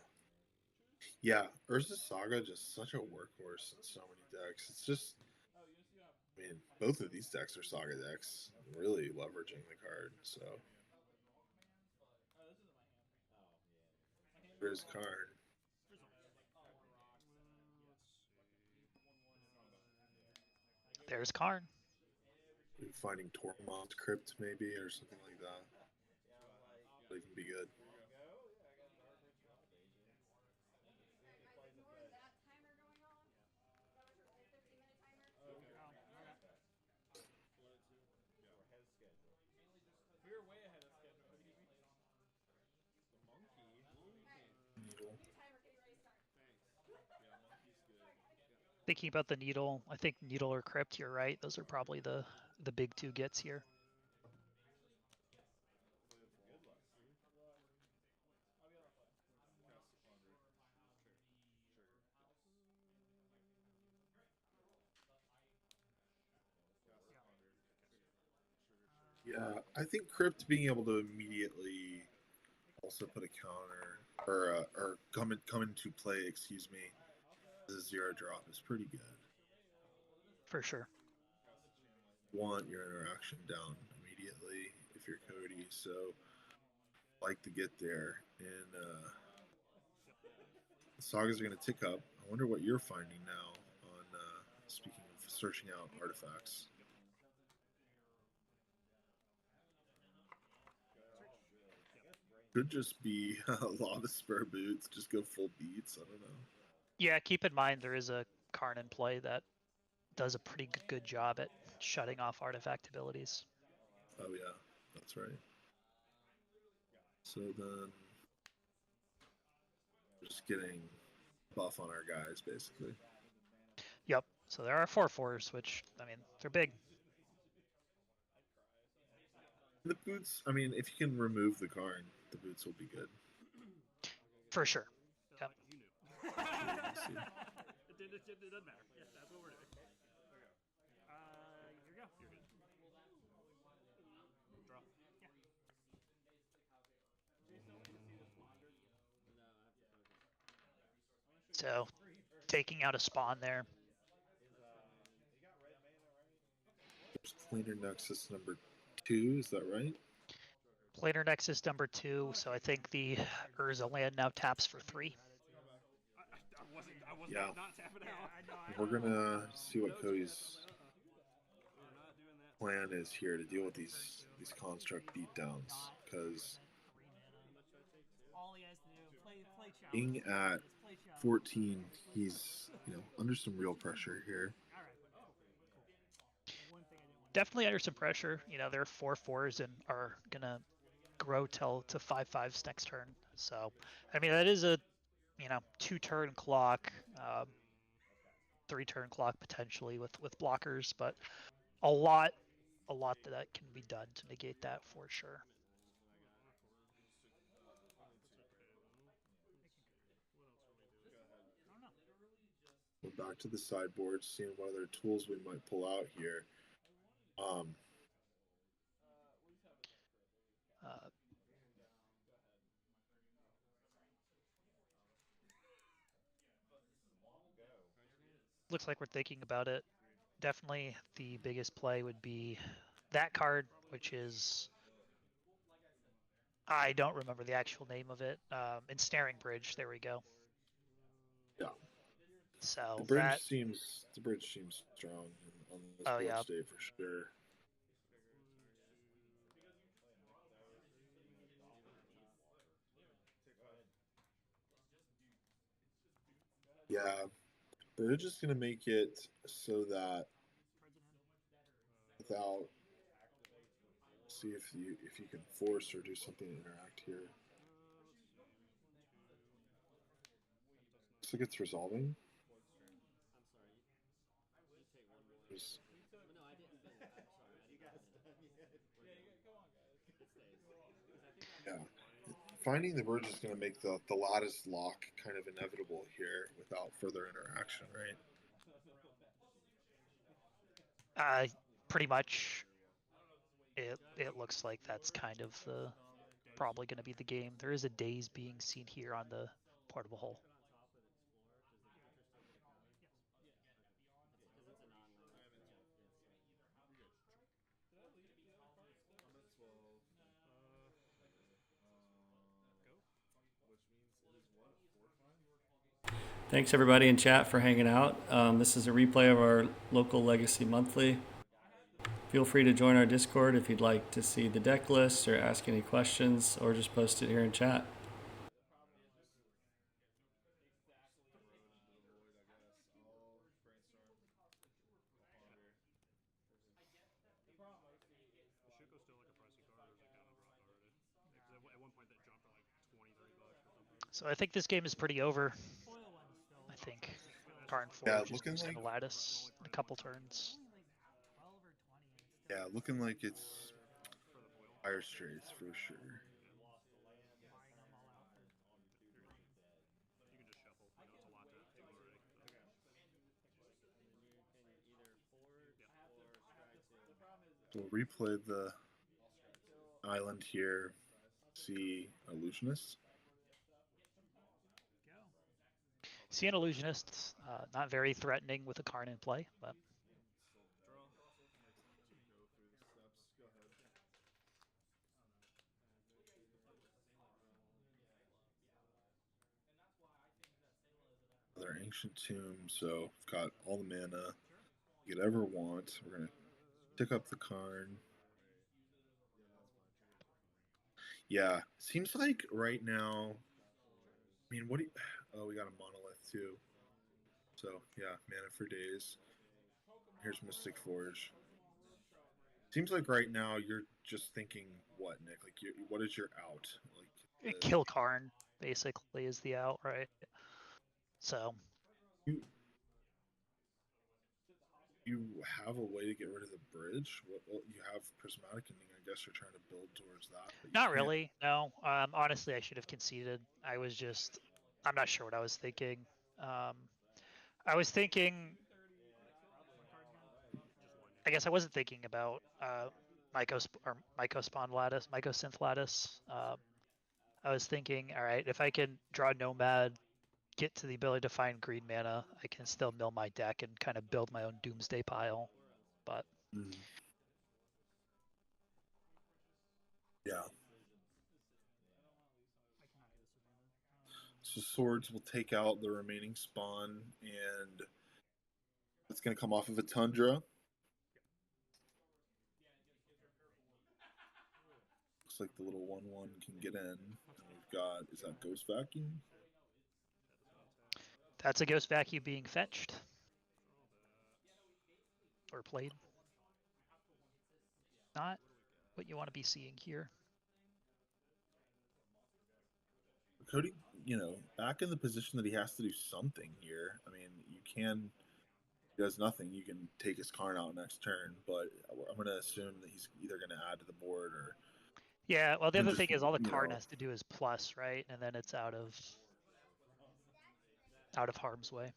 Yeah, Urza Saga just such a workhorse in so many decks. It's just, I mean, both of these decks are Saga decks, really leveraging the card. So, Riz Karn. There's Karn. Finding Tormod's Crypt maybe or something like that. They can be good. We're way ahead of schedule. What do you mean? The monkey. Needle. Thinking about the Needle, I think Needle or Crypt, you're right. Those are probably the big two gets here. Yeah, I think Crypt being able to immediately also put a counter or come into play, excuse me, as a 0 drop is pretty good. For sure. Want your interaction down immediately if you're Cody, so like to get there. And the sagas are going to tick up. I wonder what you're finding now on speaking of searching out artifacts. Could just be Lava Spur Boots, just go full beats. I don't know. Yeah, keep in mind there is a Karn in play that does a pretty good job at shutting off artifact abilities. Oh yeah, that's right. So then, just getting buff on our guys, basically. Yep. So there are 4/4s, which I mean they're big. The boots. I mean, if you can remove the Karn, the boots will be good. For sure. Yep. You knew. It doesn't matter. Yeah, that's what we're doing. Here we go. You're good. Draw. Yeah. So taking out a spawn there. There's Planar Nexus number 2. Is that right? Planar Nexus number 2. So I think the Urza land now taps for 3. I was Yeah. not tapping out. We're gonna see what Cody's plan is here to deal with these construct beatdowns, because All he has to do, play challenge. being at Just play challenge. 14, he's under some real pressure here. All right. Cool. One thing I didn't want definitely under some pressure. You know, they're 4/4s and are gonna grow to 5/5s next turn. So, I mean, that is a 2-turn clock, 3-turn clock potentially with blockers, but a lot that can be done to negate that for sure. We're back to the sideboard, seeing what other tools we might pull out here. Uh, looks like we're thinking about it. Definitely the biggest play would be that card, which is, I don't remember the actual name of it. Ensnaring Bridge. There we go. Yeah. So The bridge that, seems strong on this Oh, board yeah. state for sure. Yeah, bridge is gonna make it so that without see if you can force or do something to interact here. Looks like it's resolving. There's- Yeah. Finding the bridge is going to make the lattice lock kind of inevitable here without further interaction, right? Pretty much. It looks like that's kind of the probably going to be the game. There is a daze being seen here on the portable hole. Thanks everybody in chat for hanging out. This is a replay of our local Legacy Monthly. Feel free to join our Discord if you'd like to see the deck list or ask any questions, or just post it here in chat. Shuko's still like a pricey card, or is it kind of dropped already? Because at one point that dropped to like 20, $30 or something. So I think this game is pretty over. I think Karn Yeah, Forge is looking using like the lattice in a couple turns. yeah, looking like it's Dire Straits for sure. You can just shuffle. You know, it's a lot to do already. So we'll replay the island here. See Illusionist. See an Illusionist, not very threatening with a Karn in play, but Another Ancient Tomb, so we've got all the mana you could ever want. We're gonna pick up the Karn. Yeah, seems like right now. I mean, what do you, oh, we got a Monolith too. So yeah, mana for days. Here's Mystic Forge. Seems like right now you're just thinking what, Nick? Like, what is your out? Like, kill Karn basically is the out, right? So you have a way to get rid of the bridge. Well, you have Prismatic Ending. I guess you're trying to build towards that. But not really. No. Honestly, I should have conceded. I'm not sure what I was thinking. I was thinking. I guess I wasn't thinking about Mycospawn Lattice, Mycosynth Lattice. I was thinking, all right, if I can draw Nomad, get to the ability to find green mana, I can still mill my deck and kind of build my own Doomsday pile. But yeah. So swords will take out the remaining spawn, and it's going to come off of a Tundra. Looks like the little 1/1 can get in. And we've got, is that Ghost Vacuum? that's a Ghost Vacuum being fetched or played. not what you want to be seeing here. Cody, back in the position that he has to do something here. I mean, he does nothing. You can take his Karn out next turn, but I'm going to assume that he's either going to add to the board or. Yeah, well, the And other just, thing is all the you Karn know- has to do is plus, right? And then it's out of harm's way.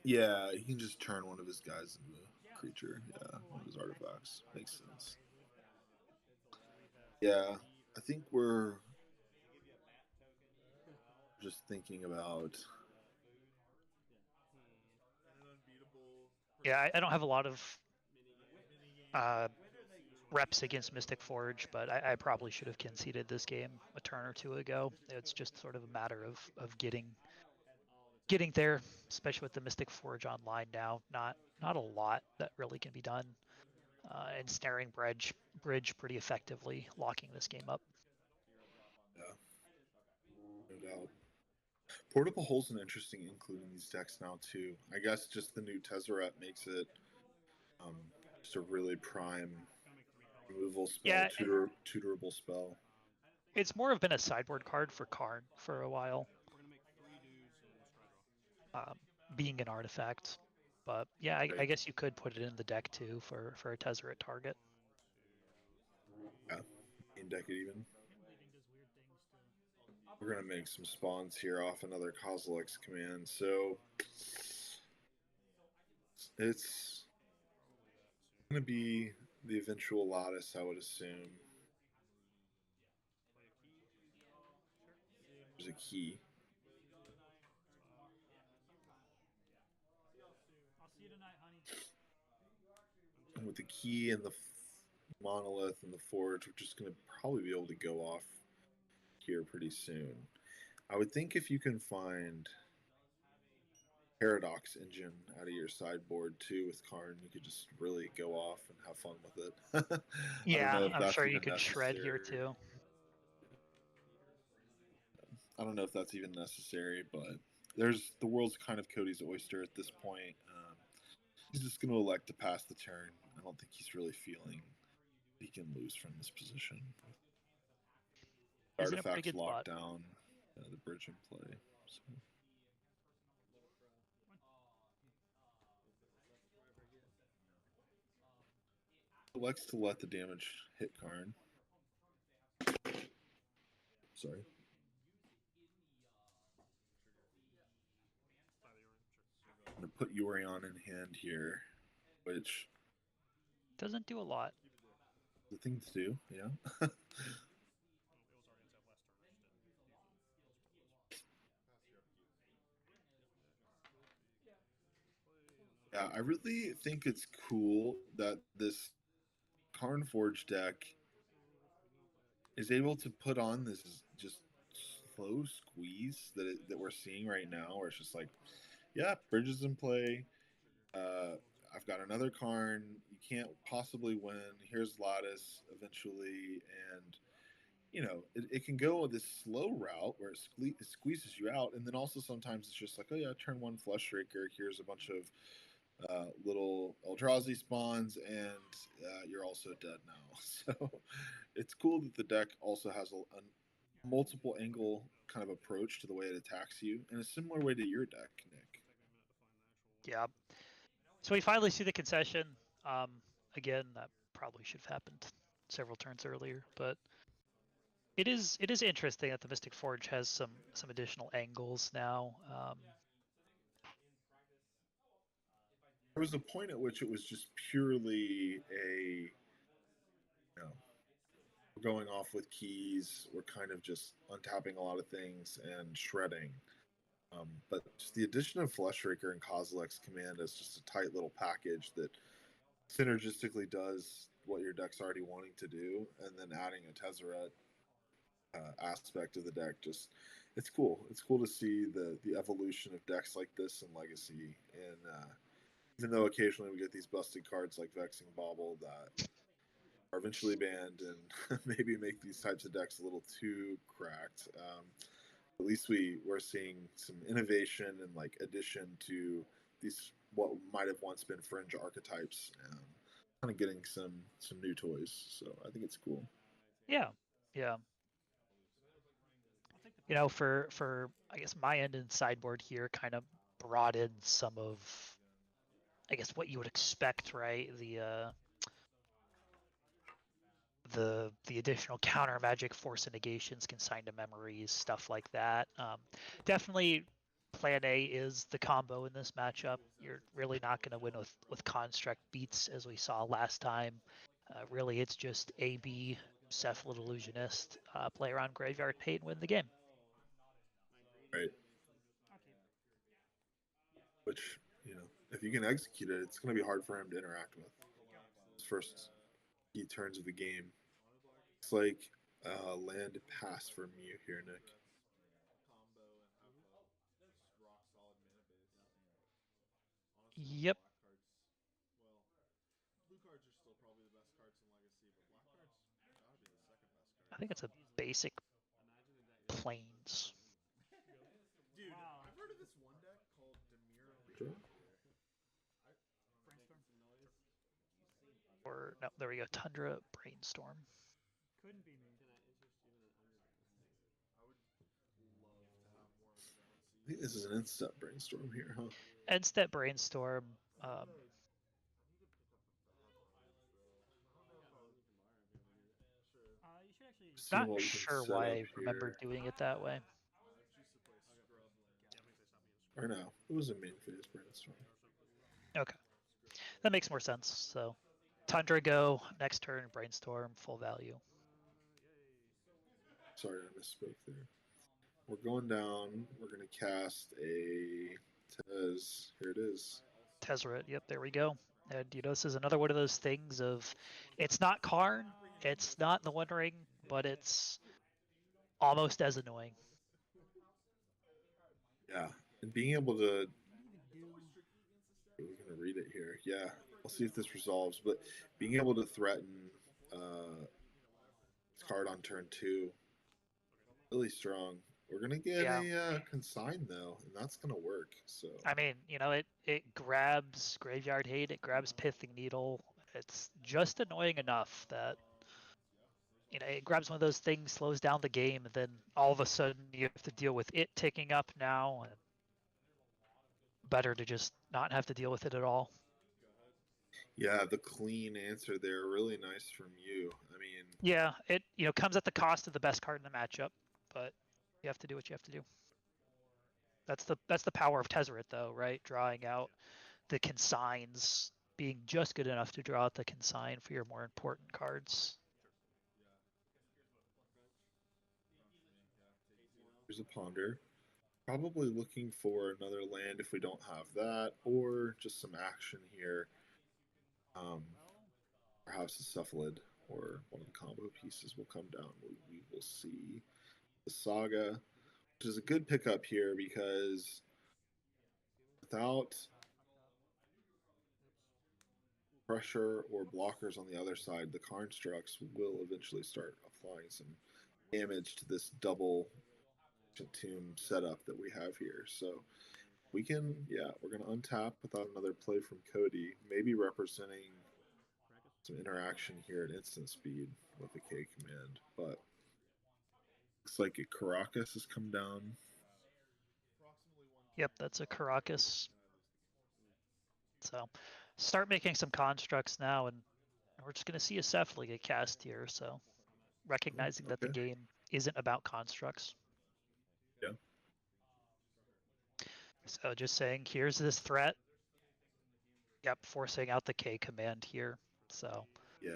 Yeah, he can just turn one of his guys into a creature. Yeah, one of his artifacts. Makes sense. Yeah, I think we're just thinking about. Yeah, I don't have a lot of reps against Mystic Forge, but I probably should have conceded this game a turn or two ago. It's just sort of a matter of getting there, especially with the Mystic Forge online now. Not a lot that really can be done, and snaring bridge pretty effectively, locking this game up. Yeah, no doubt. Portable Hole's an interesting include in these decks now too. I guess just the new Tezzeret makes it just a really prime removal spell, Yeah, tutorable spell. It's more of been a sideboard card for Karn for a while, being an artifact. But yeah, I guess you could put it in the deck too for a Tezzeret target. Yeah, main deck it even. We're gonna make some spawns here off another Kozilek's command, so it's gonna be the eventual Lattice, I would assume. There's a key. And with the key and the monolith and the forge, we're just gonna probably be able to go off here pretty soon. I would think if you can find Paradox Engine out of your sideboard too with Karn, you could just really go off and have fun with it. Yeah, I'm sure you can shred here too. I don't know if that's even necessary, but the world's kind of Cody's oyster at this point. He's just going to elect to pass the turn. I don't think he's really feeling he can lose from this position. He's in a pretty Artifacts good locked spot. down, the bridge in play. So. Elects to let the damage hit Karn. Sorry. I'm going to put Yorion in hand here, which Doesn't do a lot. the thing to do, yeah. Yeah, I really think it's cool that this Karn Forge deck is able to put on this just slow squeeze that we're seeing right now, where it's just like, yeah, bridges in play. I've got another Karn. You can't possibly win. Here's Lattice eventually, and it can go this slow route where it squeezes you out, and then also sometimes it's just like, oh yeah, turn one Fleshraker. Here's a bunch of little Eldrazi spawns, and you're also dead now. So it's cool that the deck also has a multiple angle kind of approach to the way it attacks you, in a similar way to your deck, Nick. Yeah. So we finally see the concession. Again, that probably should have happened several turns earlier, but it is interesting that the Mystic Forge has some additional angles now. There was a point at which it was just purely we're going off with keys, we're kind of just untapping a lot of things and shredding. But just the addition of Fleshraker and Kozilek's command as just a tight little package that synergistically does what your deck's already wanting to do, and then adding a Tezzeret aspect of the deck, it's cool. It's cool to see the evolution of decks like this in Legacy, and even though occasionally we get these busted cards like Vexing Bauble that are eventually banned and maybe make these types of decks a little too cracked, at least we're seeing some innovation and like addition to these what might have once been fringe archetypes. kind of getting some new toys. So I think it's cool. Yeah, yeah. You know, for I guess my end and sideboard here kind of brought in some of, I guess, what you would expect, right? The additional counter magic, force of negations, consign to memories, stuff like that. Definitely, Plan A is the combo in this matchup. You're really not going to win with construct beats as we saw last time. Really, it's just AB, Cephalid Illusionist, play around Graveyard Hate and win the game. Right. Which, if you can execute it, it's going to be hard for him to interact with. His first key turns of the game. It's like land pass for Mew here, Nick. Yep. I think it's a basic plains. Dude, I've heard of this one deck called Demir. Or no, there we go. Tundra Brainstorm. Couldn't be me. I think this is an instant brainstorm here, huh? Endstep Brainstorm. You should actually. Seeing Not what we can sure set why up I remember here. doing it that way. Or no, it was a main phase brainstorm. Okay, that makes more sense. So, Tundra go next turn. Brainstorm full value. Sorry, I misspoke there. We're going down. We're going to cast a Tez. Here it is. Tezzeret. Yep, there we go. And this is another one of those things of, it's not Karn, it's not the One Ring, but it's almost as annoying. Yeah, and being able to. We're going to read it here. Yeah, we'll see if this resolves. But being able to threaten this card on turn 2, really strong. We're going to get a consign, though, and that's going to work. So I mean, it grabs Graveyard Hate, it grabs Pithing Needle. It's just annoying enough that it grabs one of those things, slows down the game, and then all of a sudden you have to deal with it ticking up now. And better to just not have to deal with it at all. yeah, the clean answer there, really nice from you. I mean, yeah, it comes at the cost of the best card in the matchup, but you have to do what you have to do. That's the power of Tezzeret, though, right? Drawing out the consigns, being just good enough to draw out the consign for your more important cards. here's a ponder. Probably looking for another land if we don't have that, or just some action here. Perhaps a Cephalid or one of the combo pieces will come down. We will see the Saga, which is a good pickup here because without pressure or blockers on the other side, the constructs will eventually start applying some damage to this double tomb setup that we have here. So we can, we're going to untap without another play from Cody, maybe representing some interaction here at instant speed with the K command. But looks like a Caracas has come down. Yep, that's a Caracas. So start making some constructs now, and we're just going to see a Cephalid get cast here. So recognizing that the game isn't about constructs. Yeah. So just saying, here's this threat. Yep, forcing out the K command here. So yeah,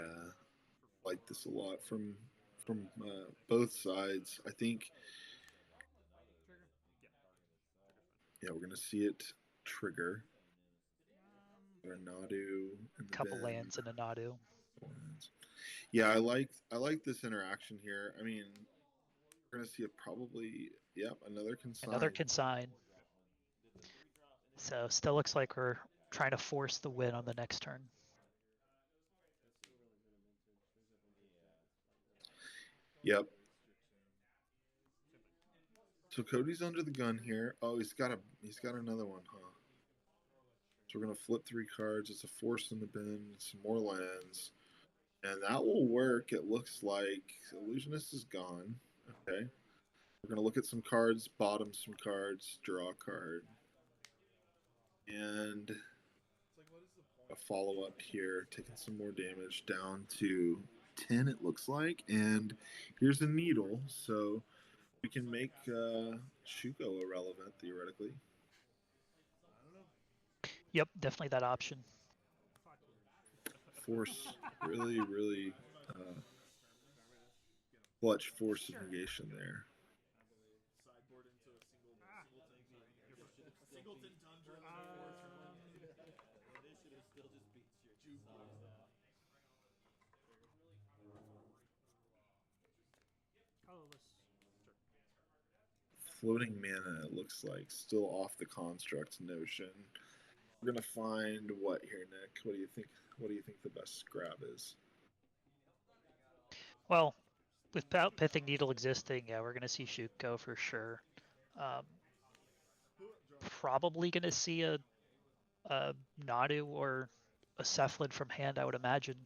like this a lot from both sides. I think. Yeah, we're gonna see it trigger. Or Nadu and a couple lands and a Nadu. Yeah, I like this interaction here. I mean, we're gonna see it probably. Yep, another consign. Another consign. So still looks like we're trying to force the win on the next turn. Yep. So Cody's under the gun here. Oh, he's got another one, huh? So we're going to flip 3 cards. It's a force in the bin, some more lands. And that will work. It looks like Illusionist is gone. Okay. We're going to look at some cards, bottom some cards, draw a card. And a follow-up here, taking some more damage down to 10, it looks like. And here's a needle, so we can make Shuko irrelevant, theoretically. Yep, definitely that option. Force, really clutch force of negation there. Sideboard into a singleton tundra. Initiative still just beats your size out. Colorless. Floating mana, it looks like, still off the construct notion. We're gonna find what here, Nick? What do you think? What do you think the best grab is? Well, without Pithing Needle existing, yeah, we're going to see Shuko for sure. Probably going to see a Nadu or a Cephalid from hand, I would imagine.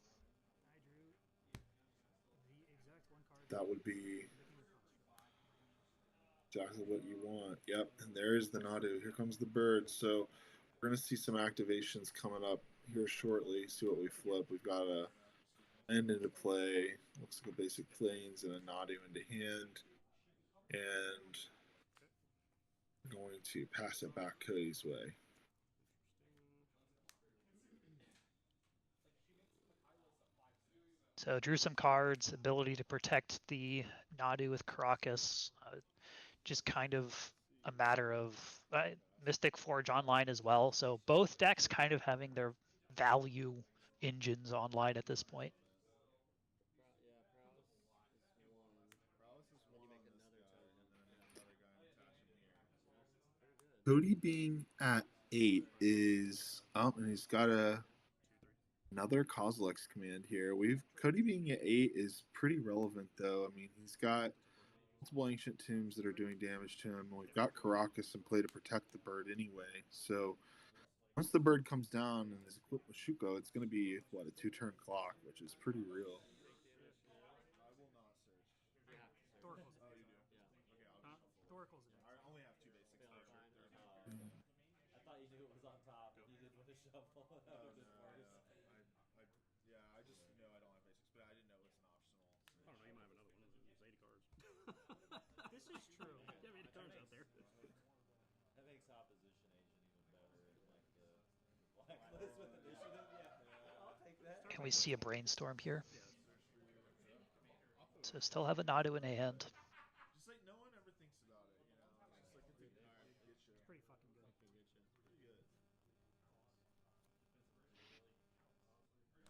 That would be exactly what you want. Yep, and there is the Nadu. Here comes the bird. So we're going to see some activations coming up here shortly. See what we flip. We've got a end into play. Looks like a basic plains and a Nadu into hand. And I'm going to pass it back Cody's way. So drew some cards, ability to protect the Nadu with Caracas. Just kind of a matter of Mystic Forge online as well. So both decks kind of having their value engines online at this point. Cody being at 8 is and he's got another Kozilek's command here. Cody being at 8 is pretty relevant though. I mean, he's got multiple ancient tombs that are doing damage to him. We've got Caracas in play to protect the bird anyway. So once the bird comes down and is equipped with Shuko, it's going to be what, a 2-turn clock, which is pretty real. Thoracle's in it. I only have 2 basics. I thought you knew it was on top. You did with a shovel. That was just worse. I just know I don't have basics, but I didn't know it was an optional. I don't know, you might have another one. There's 80 cards. This is true. You have 80 cards out there. That makes opposition agent even better in like the blacklist with initiative. Yeah, I'll take that. Can we see a brainstorm here? So still have a Nadu in hand. Just like no one ever thinks about it, you know. It's just like it's get you. It's pretty fucking good. Pretty good.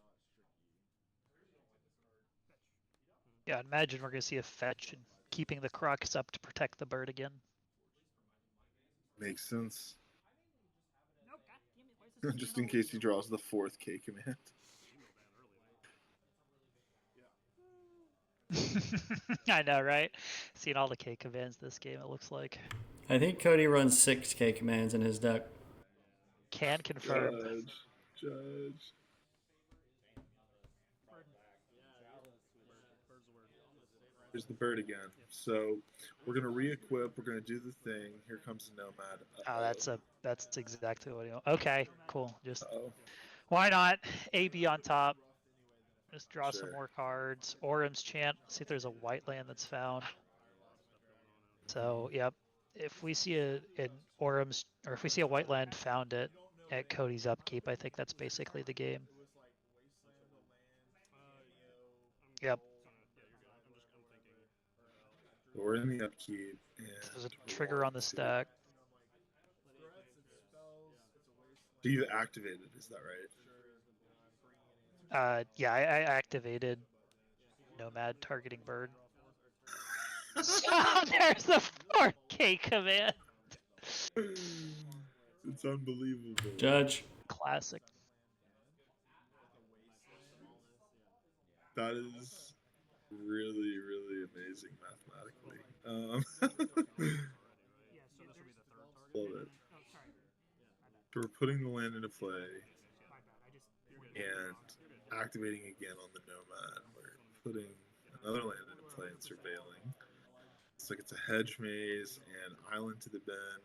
No, it's tricky. Yeah, I'd imagine we're going to see a fetch and keeping the Caracas up to protect the bird again. Makes sense. No, God damn it. Why is this Just in case he draws the 4th K command. I know, right? Seeing all the K commands this game, it looks like. I think Cody runs 6 K commands in his deck. Can confirm. Judge. Here's the bird again. So we're gonna re-equip. We're gonna do the thing. Here comes the Nomad. Oh, that's exactly what he. Okay, cool. Just Uh-oh. why not? AB on top. Just draw some Sure. more cards. Orum's Chant. See if there's a white land that's found. So, yep. If we see an Orum's, or if we see a white land found at Cody's upkeep, I think that's basically the game. Yep. We're in the upkeep. And There's a trigger on the stack. So you activated, is that right? Yeah, I activated Nomad targeting bird. There's the 4K command. It's unbelievable. Judge. Classic. That is really, really amazing mathematically. Yeah, so this will be the third target. Love it. Oh, sorry. So we're putting the land into play and activating again on the Nomad. We're putting another land into play and surveilling. It's like it's a hedge maze and island to the bend.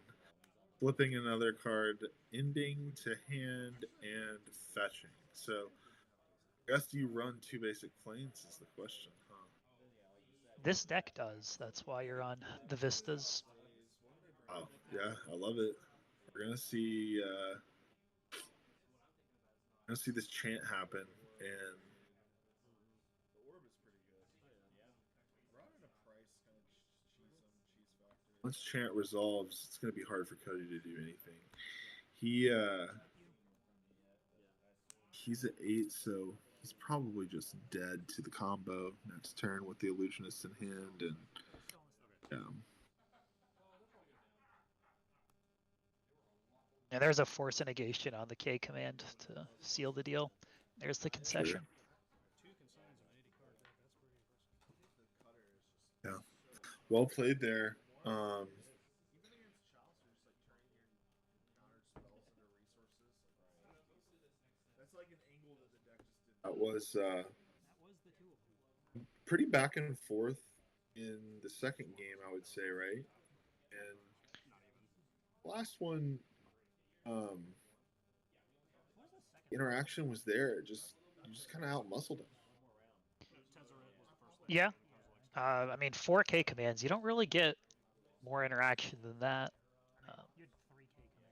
Flipping another card, ending to hand, and fetching. So, I guess do you run two basic planes is the question, huh? This deck does. That's why you're on the Vistas. Oh, yeah, I love it. We're gonna see this chant happen, and The orb is pretty good. Brought in a price kind of cheese factor. once chant resolves, it's gonna be hard for Cody to do anything. He's at 8, so he's probably just dead to the combo next turn with the illusionist in hand, and And there's a force and negation on the K command to seal the deal. There's the concession. yeah, well played there. Even against Chalice, you're just like turning your countered spells into resources. That's like an angle that the deck just didn't. That was pretty back and forth in the second game, I would say, right? And last one, interaction was there. You just kind of outmuscled him. Yeah. I mean, 4K commands, you don't really get more interaction than that.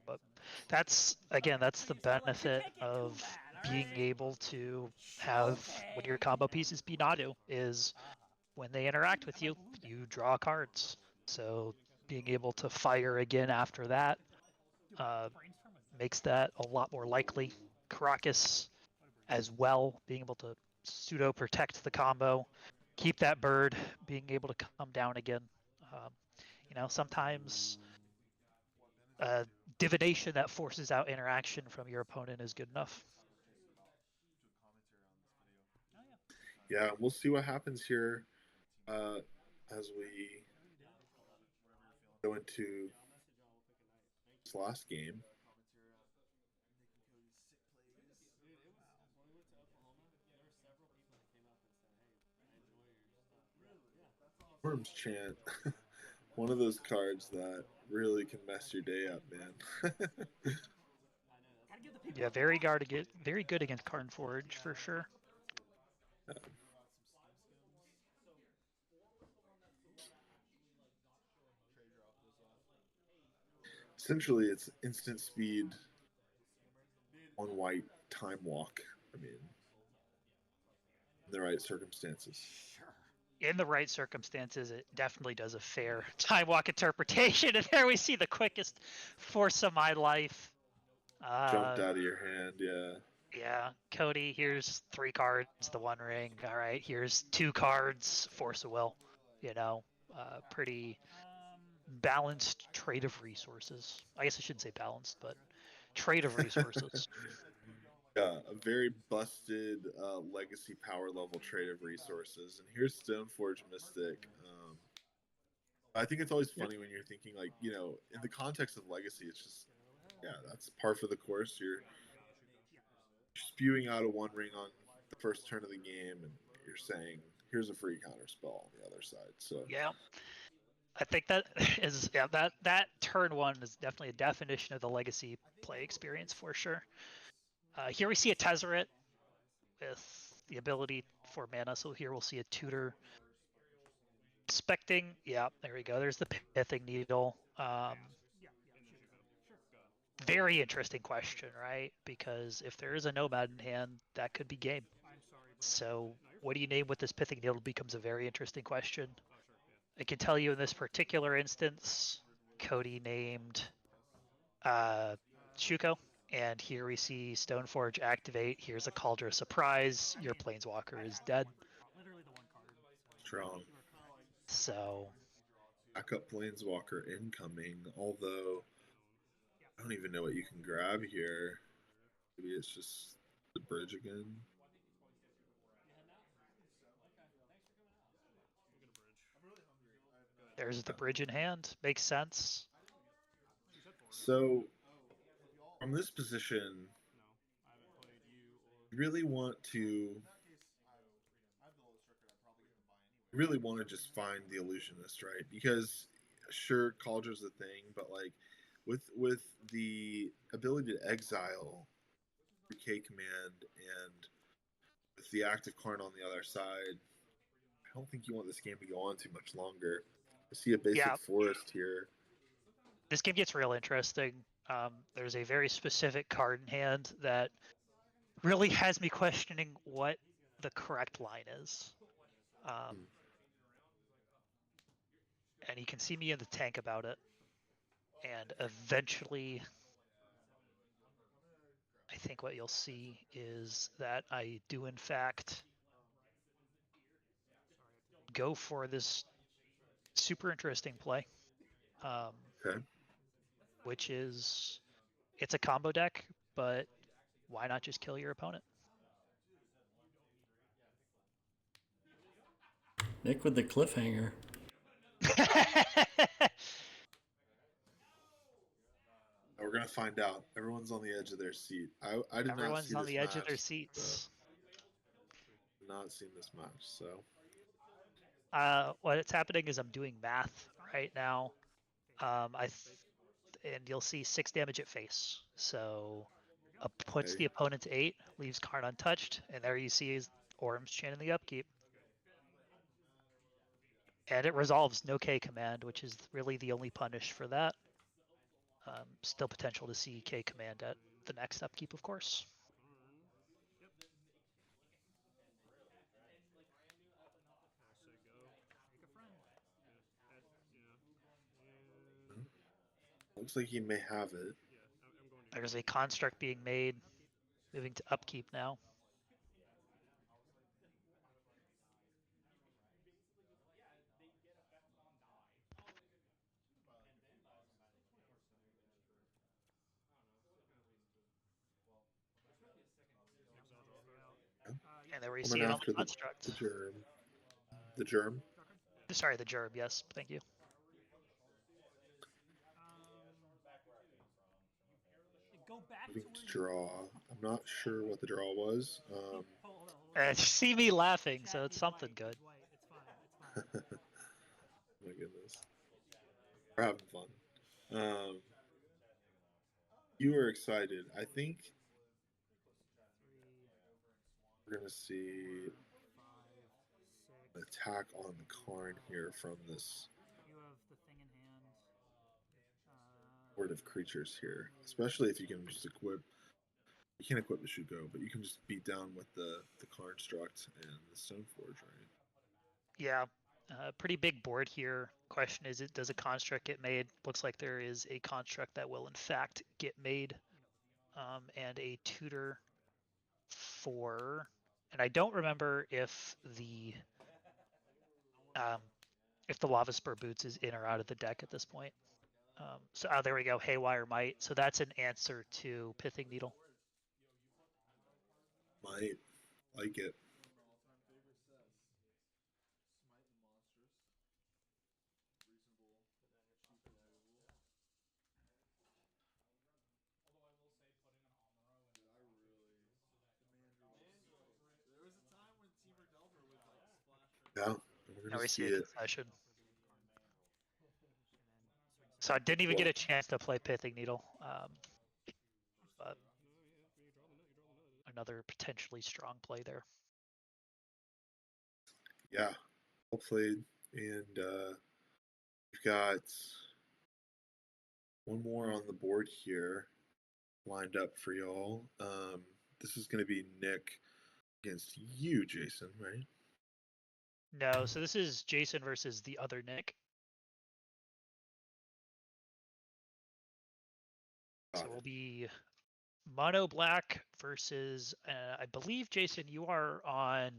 But that's the benefit of being able to have when your combo pieces be Nadu is when they interact with you, you draw cards. So being able to fire again after that makes that a lot more likely. Caracas as well, being able to pseudo protect the combo, keep that bird, being able to come down again. Sometimes divination that forces out interaction from your opponent is good enough. Yeah, we'll see what happens here as we go into this last game. Worms Chant, one of those cards that really can mess your day up, man. Yeah, very good against Karn Forge for sure. Essentially, it's instant speed on white time walk. I mean, in the right circumstances. In the right circumstances, it definitely does a fair time walk interpretation. And there we see the quickest force of my life. Jumped out of your hand, yeah. Yeah, Cody, here's 3 cards, the One Ring. All right, here's 2 cards, Force of Will. Pretty balanced trade of resources. I guess I shouldn't say balanced, but trade of resources. Yeah, a very busted legacy power level trade of resources. And here's Stoneforge Mystic. I think it's always funny when you're thinking, like, in the context of legacy, it's just, that's par for the course. You're spewing out a One Ring on the first turn of the game, and you're saying, here's a free counter spell on the other side. So yeah, I think that is that turn 1 is definitely a definition of the legacy play experience for sure. Here we see a Tezzeret with the ability for mana. So here we'll see a tutor. Expecting, yeah, there we go. There's the Pithing Needle. Very interesting question, right? Because if there is a Nomad in hand, that could be game. So what do you name with this Pithing Needle becomes a very interesting question. I can tell you in this particular instance, Cody named Shuko. And here we see Stoneforge activate. Here's a Cauldron Surprise. Your Planeswalker is dead. strong. So Backup Planeswalker incoming, although I don't even know what you can grab here. Maybe it's just the bridge again. there's the bridge in hand. Makes sense. So From this position, No, I haven't played you or. you really want to In that case, I have the lowest record. I'd probably get the buy anyway. really want to just find the illusionist, right? Because sure, Calder's a thing, but like with the ability to exile K command and with the active Karn on the other side, I don't think you want this game to go on too much longer. I see a basic Yeah. forest here. This game gets real interesting. There's a very specific card in hand that really has me questioning what the correct line is. And you can see me in the tank about it. And eventually, I think what you'll see is that I do, in fact, go for this super interesting play, Okay. which is it's a combo deck, but why not just kill your opponent? Nick with the cliffhanger. We're gonna find out. Everyone's on the edge of their seat. I did not Everyone's see on this the edge of their match, seats. not seen this match, so What's happening is I'm doing math right now. And you'll see 6 damage at face. So puts okay. the opponent to 8, leaves Karn untouched, and there you see is Orm's Chain in the upkeep. And it resolves no K command, which is really the only punish for that. Still potential to see K command at the next upkeep, of course. I say go. Make a friend. Yeah. And Looks like he may have it. yeah, I'm going to. There's a construct being made, moving to upkeep now. And there we see Coming it on after the construct. the germ. The germ. Sorry, the gerb. Yes, thank you. Go back Moving to to draw. I'm not sure what the draw was. And you see me laughing, so it's something good. It's fine. It's fine. My goodness. We're having fun. You were excited. I think we're gonna see an attack on the Karn here from this You have the thing in hand. horde of creatures here. Especially if you can just equip. You can't equip the Shugo, but you can just beat down with the Karnstruct and the Stoneforge, right? Yeah, pretty big board here. Question is, does a construct get made? Looks like there is a construct that will in fact get made, and a tutor for. And I don't remember if the Lava Spur Boots is in or out of the deck at this point. So there we go, Haywire Might. So that's an answer to Pithing Needle. Might like it. Yeah, we're Now gonna we see see a it. concession. So I didn't even get a chance to play Pithing Needle. But another potentially strong play there. Yeah, well played. And we've got one more on the board here lined up for y'all. This is going to be Nick against you, Jason, right? No, so this is Jason versus the other Nick. So we'll be mono black versus I believe, Jason, you are on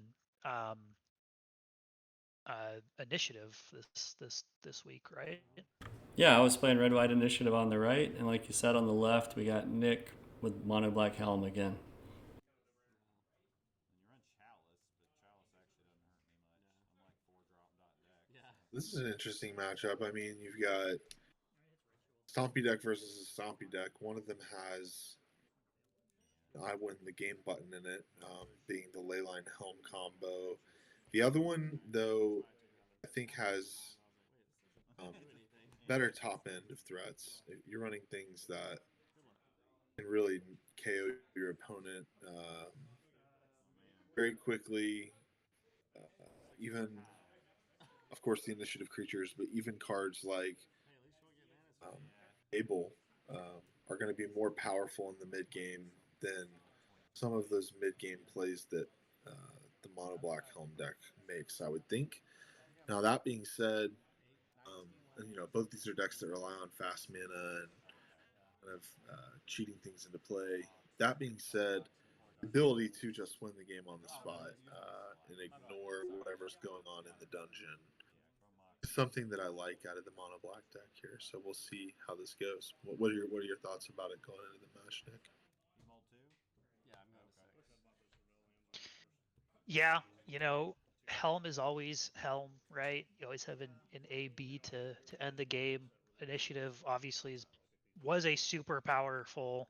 initiative this week, right? Yeah, I was playing Red White Initiative on the right, and like you said, on the left, we got Nick with Mono Black Helm again. You're on Chalice, but Chalice actually doesn't hurt me much. I'm like 4-drop dot deck. This is an interesting matchup. I mean, you've got Stompy deck versus a Stompy deck. One of them has I win the game button in it, being the Leyline Helm combo. The other one, though, I think has better top end of threats. You're running things that can really KO your opponent very quickly. Even, of course, the initiative creatures, but even cards like Abel are going to be more powerful in the mid game than some of those mid game plays that the mono black Helm deck makes, I would think. Now, that being said, and both these are decks that rely on fast mana and kind of cheating things into play. That being said, the ability to just win the game on the spot and ignore whatever's going on in the dungeon is something that I like out of the mono black deck here. So we'll see how this goes. What are your thoughts about it going into the match, Nick? Yeah, Helm is always Helm, right? You always have an AB to end the game. Initiative obviously was a super powerful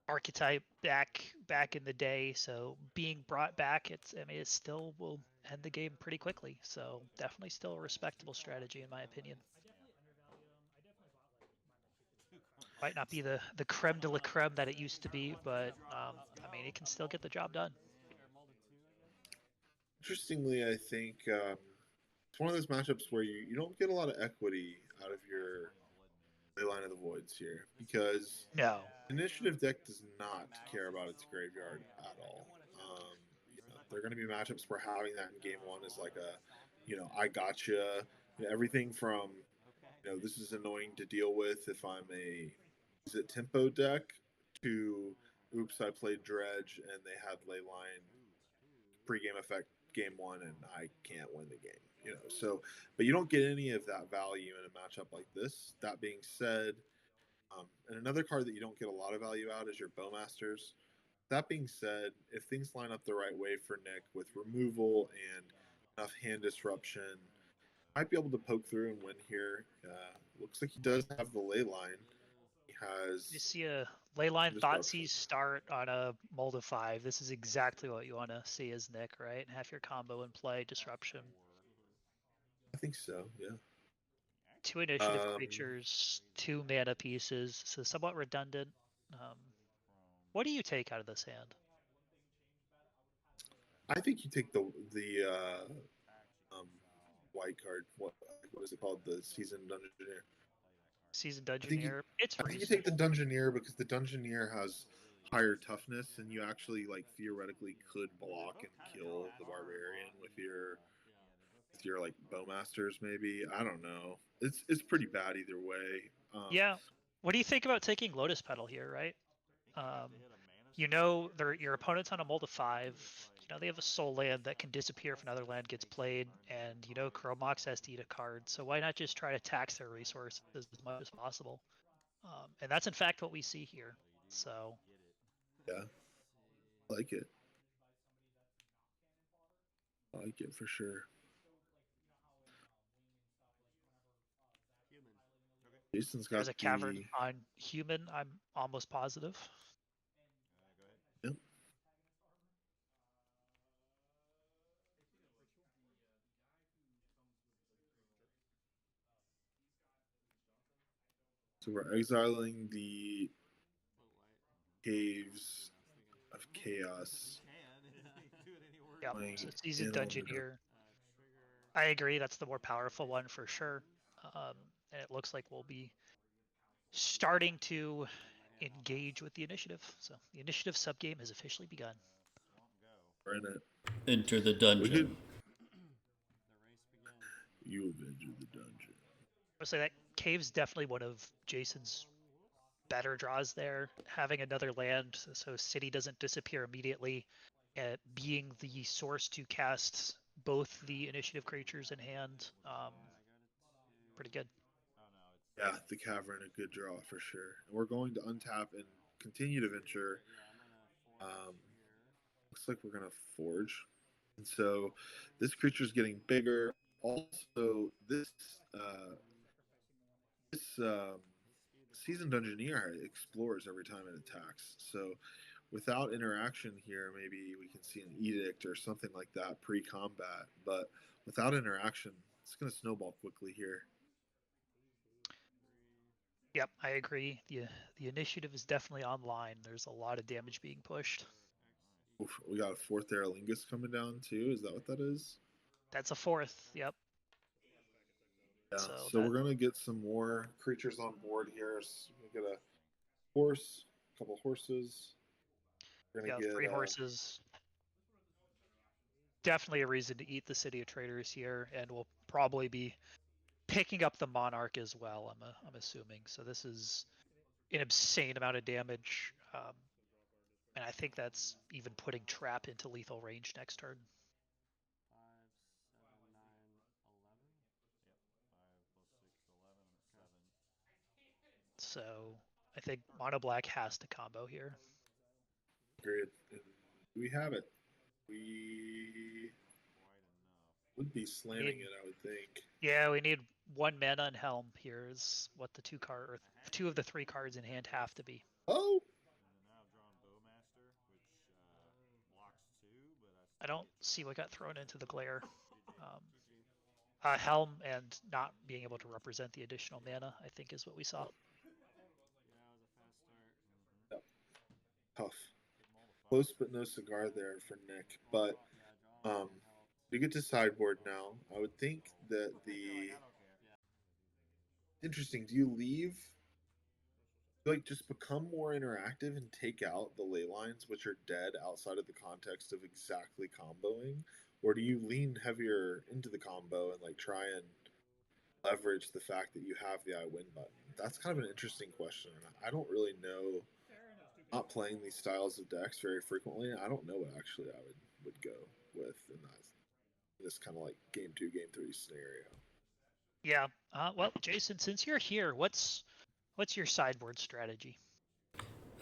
archetype back in the day. So being brought back, it still will end the game pretty quickly. So definitely still a respectable strategy in my opinion. Might not be the creme de la creme that it used to be, but it can still get the job done. Interestingly, I think it's one of those matchups where you don't get a lot of equity out of your Leyline of the Voids here because No. Initiative deck does not care about its graveyard at all. They're going to be matchups where having that in game one is like I gotcha. Everything from, this is annoying to deal with if I'm is it tempo deck to, oops, I played Dredge and they had Leyline pre-game effect game one and I can't win the game. So, but you don't get any of that value in a matchup like this. That being said, and another card that you don't get a lot of value out is your Bowmasters. That being said, if things line up the right way for Nick with removal and enough hand disruption, might be able to poke through and win here. Looks like he does have the ley line. He has. You see a Leyline Thoughtseize start on a mold of 5. This is exactly what you want to see as Nick, right? Have your combo in play, disruption. I think so, yeah. 2 initiative creatures, 2 mana pieces, so somewhat redundant. What do you take out of this hand? I think you take the white card. What is it called? The Seasoned Dungeoneer. Seasoned Dungeoneer. I think you take the Dungeoneer because the Dungeoneer has higher toughness, and you actually theoretically could block and kill the Barbarian with your Bowmasters. Maybe, I don't know. It's pretty bad either way. Yeah. What do you think about taking Lotus Petal here, right? Your opponent's on a mold of 5. They have a soul land that can disappear if another land gets played, and Chromox has to eat a card. So why not just try to tax their resources as much as possible? And that's in fact what we see here. So yeah, I like it. I like it for sure. Jason's got there's a cavern on human. I'm almost positive. Yep. So we're exiling the Caves of Chaos. Yeah, so Seasoned Dungeoneer. I agree, that's the more powerful one for sure. And it looks like we'll be starting to engage with the initiative. So the initiative subgame has officially begun. We're in it. Enter the dungeon. You have entered the dungeon. I would say that Cave's definitely one of Jason's better draws there. Having another land so City doesn't disappear immediately, being the source to cast both the initiative creatures in hand, pretty good. Yeah, the Cavern, a good draw for sure. And we're going to untap and continue to venture. Looks like we're going to Forge. And so this creature's getting bigger. Also, this Seasoned Engineer explores every time it attacks. So without interaction here, maybe we can see an edict or something like that pre-combat. But without interaction, it's going to snowball quickly here. Yep, I agree. The initiative is definitely online. There's a lot of damage being pushed. Oof, we got a fourth Aerolingus coming down too. Is that what that is? That's a fourth. Yep. Yeah. So So that- we're gonna get some more creatures on board here. So we get a horse, a couple horses. We're gonna Yeah, get 3 horses. Definitely a reason to eat the City of Traders here, and we'll probably be picking up the Monarch as well. I'm assuming. So this is an insane amount of damage, and I think that's even putting Trap into lethal range next turn. 5, 7, 9, 11. Yep. 5 plus 6, 11. 7. So I think Mono Black has to combo here. Great. And we have it. We Quite enough. would be slamming Need- it, I would think. Yeah, we need 1 mana and Helm here is what the 2 of the 3 cards in hand have to be. Oh, And then now I've drawn Bowmaster, which blocks 2, but I I still don't get see what got thrown into the glare. GG. Helm and not being able to represent the additional mana, I think, is what we saw. Yeah, it was a fast start. tough. Give 'em all the fire. Close but no cigar there for Nick. But you get to sideboard now. I would think that the interesting. Do you leave? Like just become more interactive and take out the ley lines, which are dead outside of the context of exactly comboing, or do you lean heavier into the combo and like try and leverage the fact that you have the I win button? That's kind of an interesting question. I don't really know. Not playing these styles of decks very frequently, I don't know what actually I would go with in this kind of like game 2, game 3 scenario. Yeah. Well, Jason, since you're here, what's your sideboard strategy?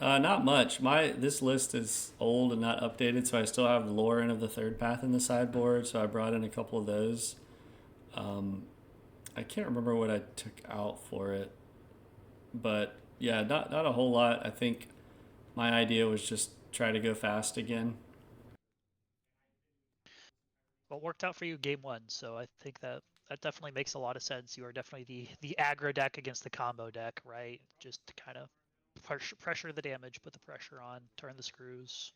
Not much. This list is old and not updated, so I still have Lauren of the Third Path in the sideboard. So I brought in a couple of those. I can't remember what I took out for it, but yeah, not a whole lot. I think my idea was just try to go fast again. Well, it worked out for you game 1, so I think that definitely makes a lot of sense. You are definitely the aggro deck against the combo deck, right? Just to kind of pressure the damage, put the pressure on, turn the screws.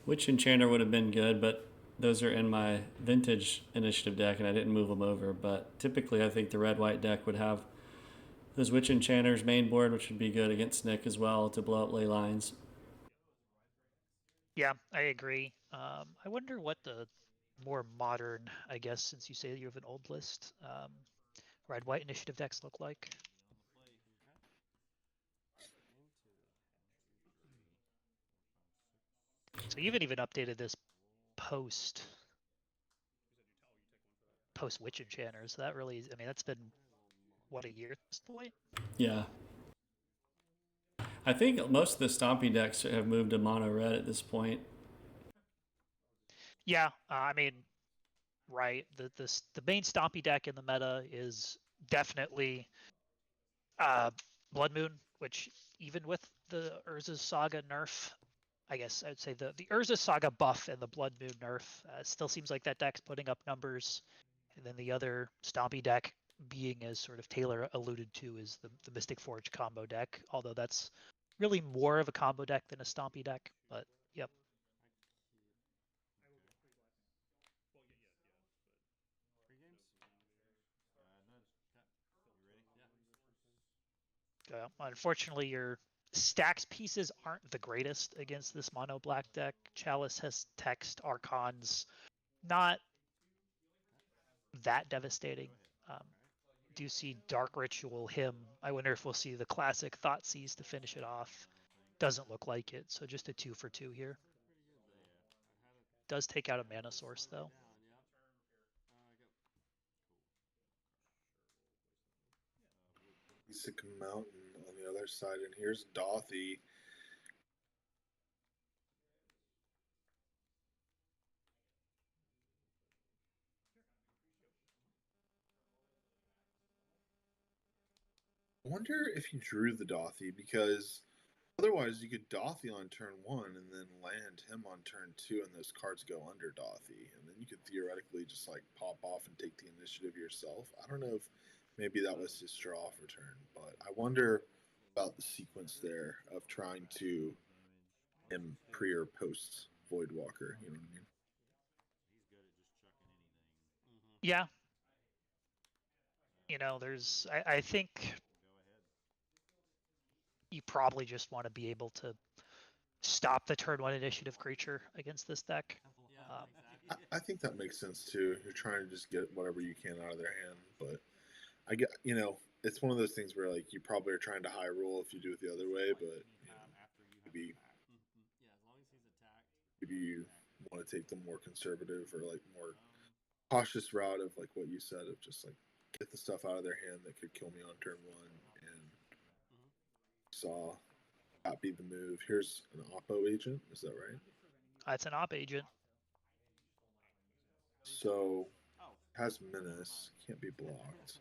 Witch Enchanter would have been good, but those are in my vintage initiative deck, and I didn't move them over. But typically, I think the red-white deck would have those Witch Enchanters main board, which would be good against Nick as well to blow up ley lines. Yeah, I agree. I wonder what the more modern, I guess, since you say you have an old list, red-white initiative decks look like. So you haven't even updated this post Witch Enchanters. That really, I mean, that's been what, a year at this point? Yeah. I think most of the Stompy decks have moved to mono red at this point. Yeah, I mean, right. The main Stompy deck in the meta is definitely Blood Moon, which even with the Urza's Saga nerf, I guess I'd say the Urza Saga buff and the Blood Moon nerf still seems like that deck's putting up numbers. And then the other Stompy deck, being as sort of Taylor alluded to, is the Mystic Forge combo deck, although that's really more of a combo deck than a Stompy deck. But yep. Unfortunately, your stacks pieces aren't the greatest against this mono black deck. Chalice has text, Archons, not that devastating. Do you see Dark Ritual, Hymn? I wonder if we'll see the classic Thoughtseize to finish it off. Doesn't look like it, so just a 2 for 2 here. Does take out a mana source though. Sick Mountain on the other side, and here's Dothy. I wonder if he drew the Dothy, because otherwise you could Dothy on turn 1 and then land him on turn 2, and those cards go under Dothy, and then you could theoretically just like pop off and take the initiative yourself. I don't know if maybe that was his draw for turn, but I wonder about the sequence there of trying to him pre or post Voidwalker. You know what I mean? Yeah. You know, there's I think you probably just want to be able to stop the turn 1 initiative creature against this deck. Um, I think that makes sense too. You're trying to just get whatever you can out of their hand, but I get, you know, it's one of those things where like you probably are trying to high roll if you do it the other way, but you know, maybe you want to take the more conservative or like more cautious route of like what you said of just like get the stuff out of their hand that could kill me on turn 1, and saw that be the move. Here's an Oppo agent, is that right? it's an op agent. So has menace, can't be blocked.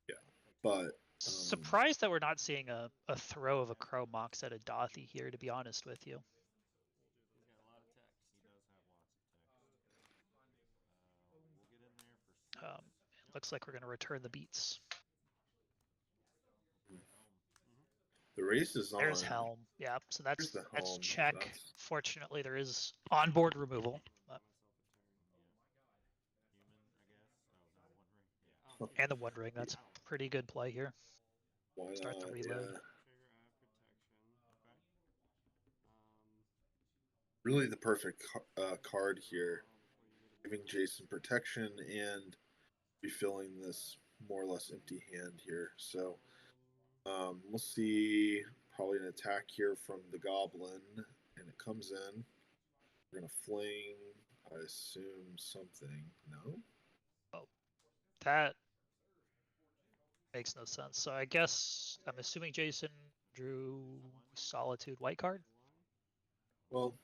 Yeah, but Surprised that we're not seeing a throw of a Crow Mox at a Dothy here, to be honest with you. Looks like we're going to return the beats. the race is on. There's Helm. Yeah, so that's the that's Helm. check. That's- Fortunately, there is onboard removal. And the One Ring. That's a pretty good play here. Why Start the not? reload. Yeah. Really the perfect card here, giving Jason protection and refilling this more or less empty hand here. So we'll see probably an attack here from the Goblin, and it comes in. We're gonna fling, I assume, something. No? Oh, that makes no sense. So I guess I'm assuming Jason drew Solitude white card. Well,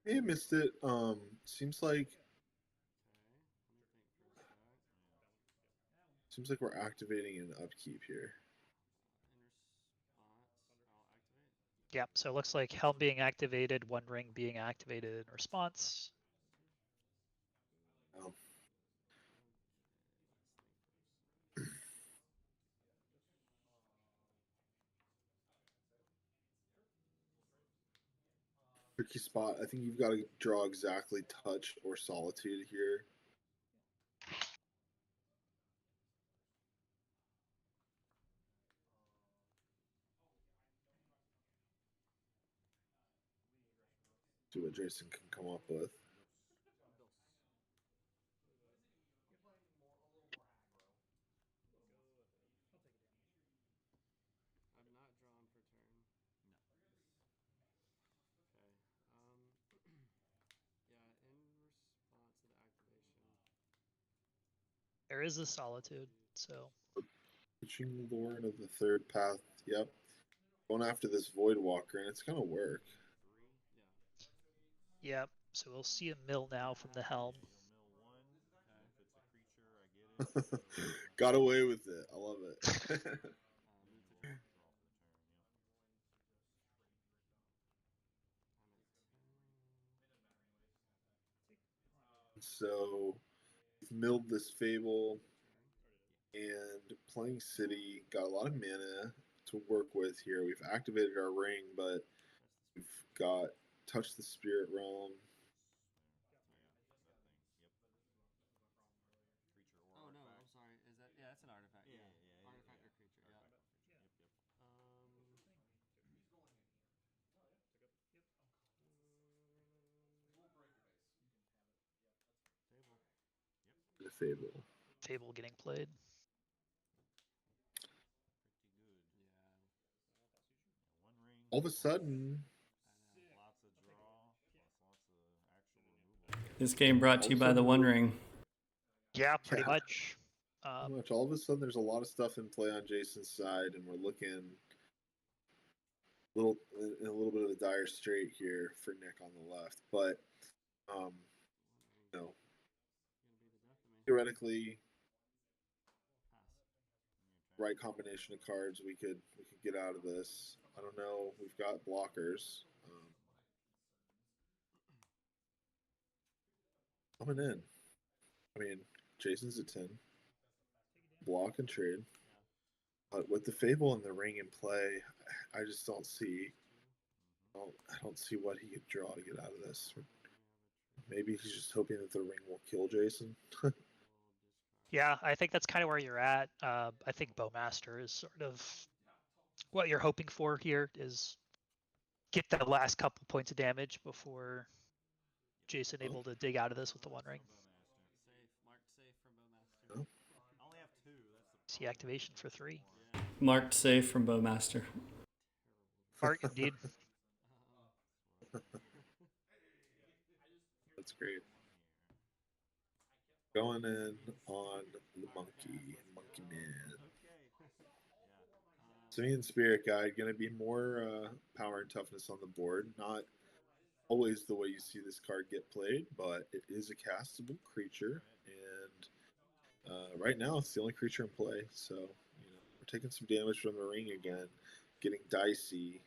he missed it. Seems like we're activating an upkeep here. Yep, so it looks like Helm being activated, One Ring being activated in response. Oh. Tricky spot. I think you've got to draw exactly touch or solitude here. See what Jason can come up with. I've not drawn for turn. No. Okay. Yeah, in response to the activation. There is a Solitude, so. Pushing Lord of the third path. Yep. Going after this Voidwalker, and it's gonna work. Yep, so we'll see a mill now from the Helm. Got away with it. I love it. So we've milled this Fable and playing City, got a lot of mana to work with here. We've activated our ring, but we've got Touch the Spirit Realm. Oh no, I'm sorry. Is that that's an artifact. Yeah. Artifact or creature, yeah. The Fable. Fable getting played. One ring all of a sudden, Lots of draw, lots of actual removal. This game brought to you by the One Ring. Yeah, pretty Yeah. much. pretty much all of a sudden there's a lot of stuff in play on Jason's side, and we're looking in a little bit of a dire strait here for Nick on the left. But you know, theoretically, right combination of cards, we could get out of this. I don't know. We've got blockers. Coming in. I mean, Jason's a 10. Block and trade. But with the Fable and the Ring in play, I just don't see. I don't see what he could draw to get out of this. Maybe he's just hoping that the Ring will kill Jason. Yeah, I think that's kind of where you're at. I think Bowmaster is sort of what you're hoping for here is get that last couple points of damage before Jason able to dig out of this with the One Ring. Safe, marked safe from Bowmaster. I only have 2. That's the See activation for 3. Marked safe from Bowmaster. Art indeed. That's great. Going in on the Monkey Man. Simian Spirit Guide, going to be more power and toughness on the board. Not always the way you see this card get played, but it is a castable creature, and right now it's the only creature in play. So we're taking some damage from the Ring again, getting dicey.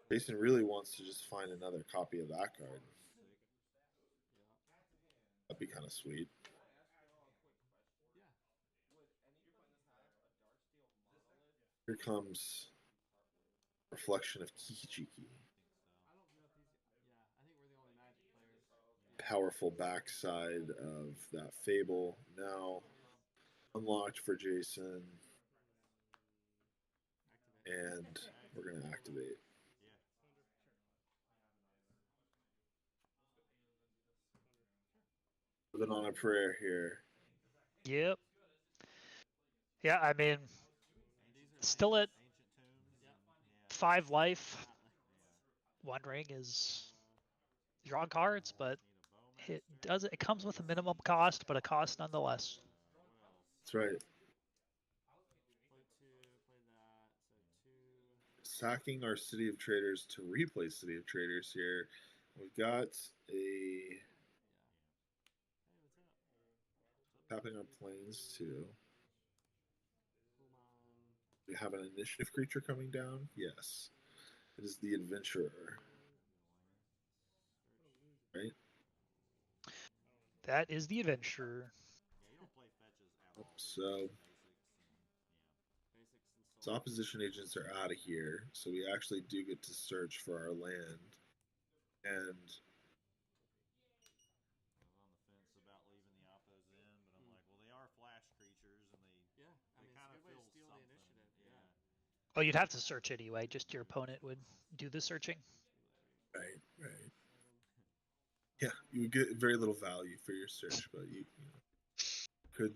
Jason really wants to just find another copy of that card. That'd be kind of sweet. Here comes Reflection of Kiki-Jiki. Powerful backside of that Fable. Now unlocked for Jason. And we're going to activate. Living on a prayer here. Yep. Yeah, I mean, still at 5 life. One Ring is draw cards, but it comes with a minimum cost, but a cost nonetheless. That's right. Sacking our City of Traders to replay City of Traders here. We've got a tapping our planes too. We have an initiative creature coming down. Yes, it is the Adventurer. Right. That is the Adventurer. So opposition agents are out of here, so we actually do get to search for our land. And I was on the fence about leaving the oppos in, but I'm like, well, they are flash creatures, and they kind of feel steal the something. initiative. Yeah. Oh, you'd have to search anyway. Just your opponent would do the searching. Right. Yeah, you would get very little value for your search, but you could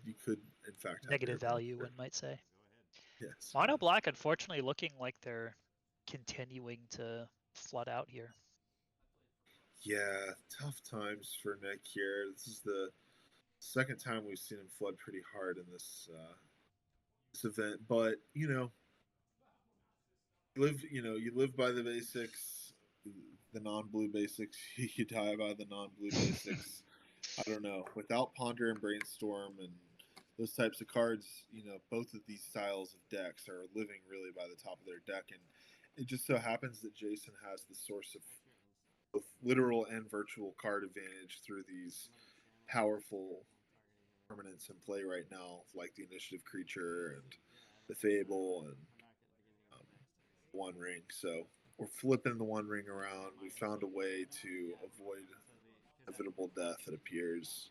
in fact have Negative your value, opponent. one might say. Yes. Mono Black, unfortunately, looking like they're continuing to flood out here. Yeah, tough times for Nick here. This is the second time we've seen him flood pretty hard in this event, but you live by the basics, the non-blue basics. You die by the non-blue basics. I don't know. Without Ponder and Brainstorm and those types of cards, both of these styles of decks are living really by the top of their deck, and it just so happens that Jason has the source of both literal and virtual card advantage through these powerful permanents in play right now, like the initiative creature and the Fable and One Ring. So we're flipping the One Ring around. We found a way to avoid inevitable death, it appears.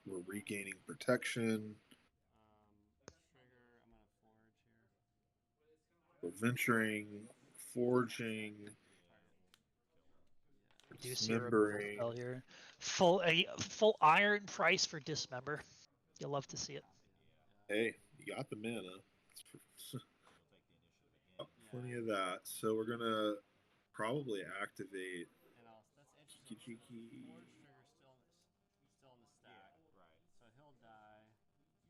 We're regaining protection. We're venturing, forging, Do see a removal dismembering. spell here. Full iron price for Dismember. You'll love to see it. Hey, you got the mana. plenty of that. So we're gonna probably activate And also, that's Cheeky interesting. Cheeky. Forge Trigger's still in the stack. Right. So he'll die,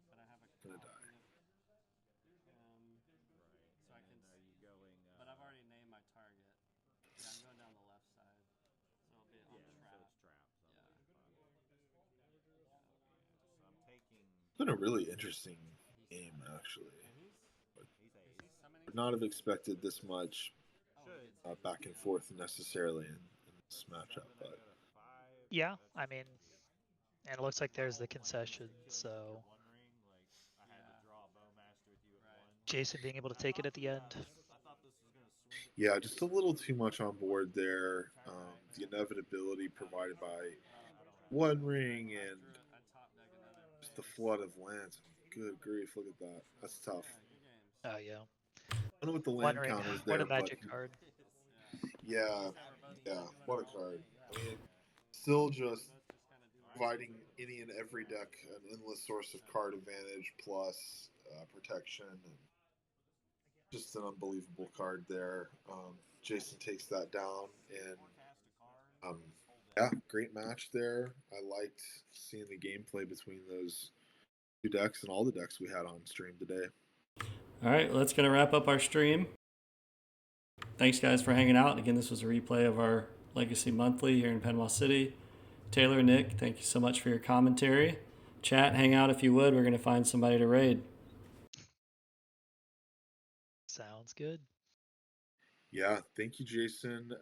but I have a Gonna copy die. of him. Right. So I And can. then are you going? But I've already named my target. Yeah, I'm going down the left side. So it'll be on Yeah. trap. So it's traps. Yeah. So I'm taking. It's been a really interesting game, actually. And He's is he summoning? Would not have expected this much Oh, Should. he gets back and forth necessarily in this matchup, I but go to 5. Yeah, That's I just mean, gonna be and it looks like there's the killing concession. you with So One Ring. Like I had Yeah. to draw a Bowmaster with you at Right. 1. Jason being able to take it at the end. I thought this was gonna swing it. yeah, just a little too much on board there. The inevitability provided by One Ring and I top deck another. just the flood of lands. Good grief, look at that. That's tough. Yeah, good games. Oh yeah, I don't know what the One land Ring. counters What there, a but magic card. yeah, yeah, what a card. I mean, still just providing any and every deck an endless source of card advantage plus protection, and just an unbelievable card there. Jason takes that down, and yeah, great match there. I liked seeing the gameplay between those two decks and all the decks we had on stream today. All right, well, that's going to wrap up our stream. Thanks, guys, for hanging out. Again, this was a replay of our Legacy Monthly here in Panama City. Taylor, Nick, thank you so much for your commentary. Chat, hang out if you would. We're going to find somebody to raid. Sounds good. Yeah, thank you, Jason.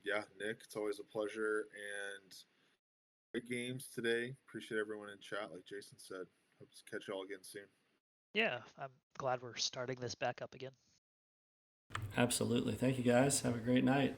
Yeah, Nick, it's always a pleasure. And great games today. Appreciate everyone in chat, like Jason said. Hope to catch y'all again soon. Yeah, I'm glad we're starting this back up again. Absolutely. Thank you, guys. Have a great night.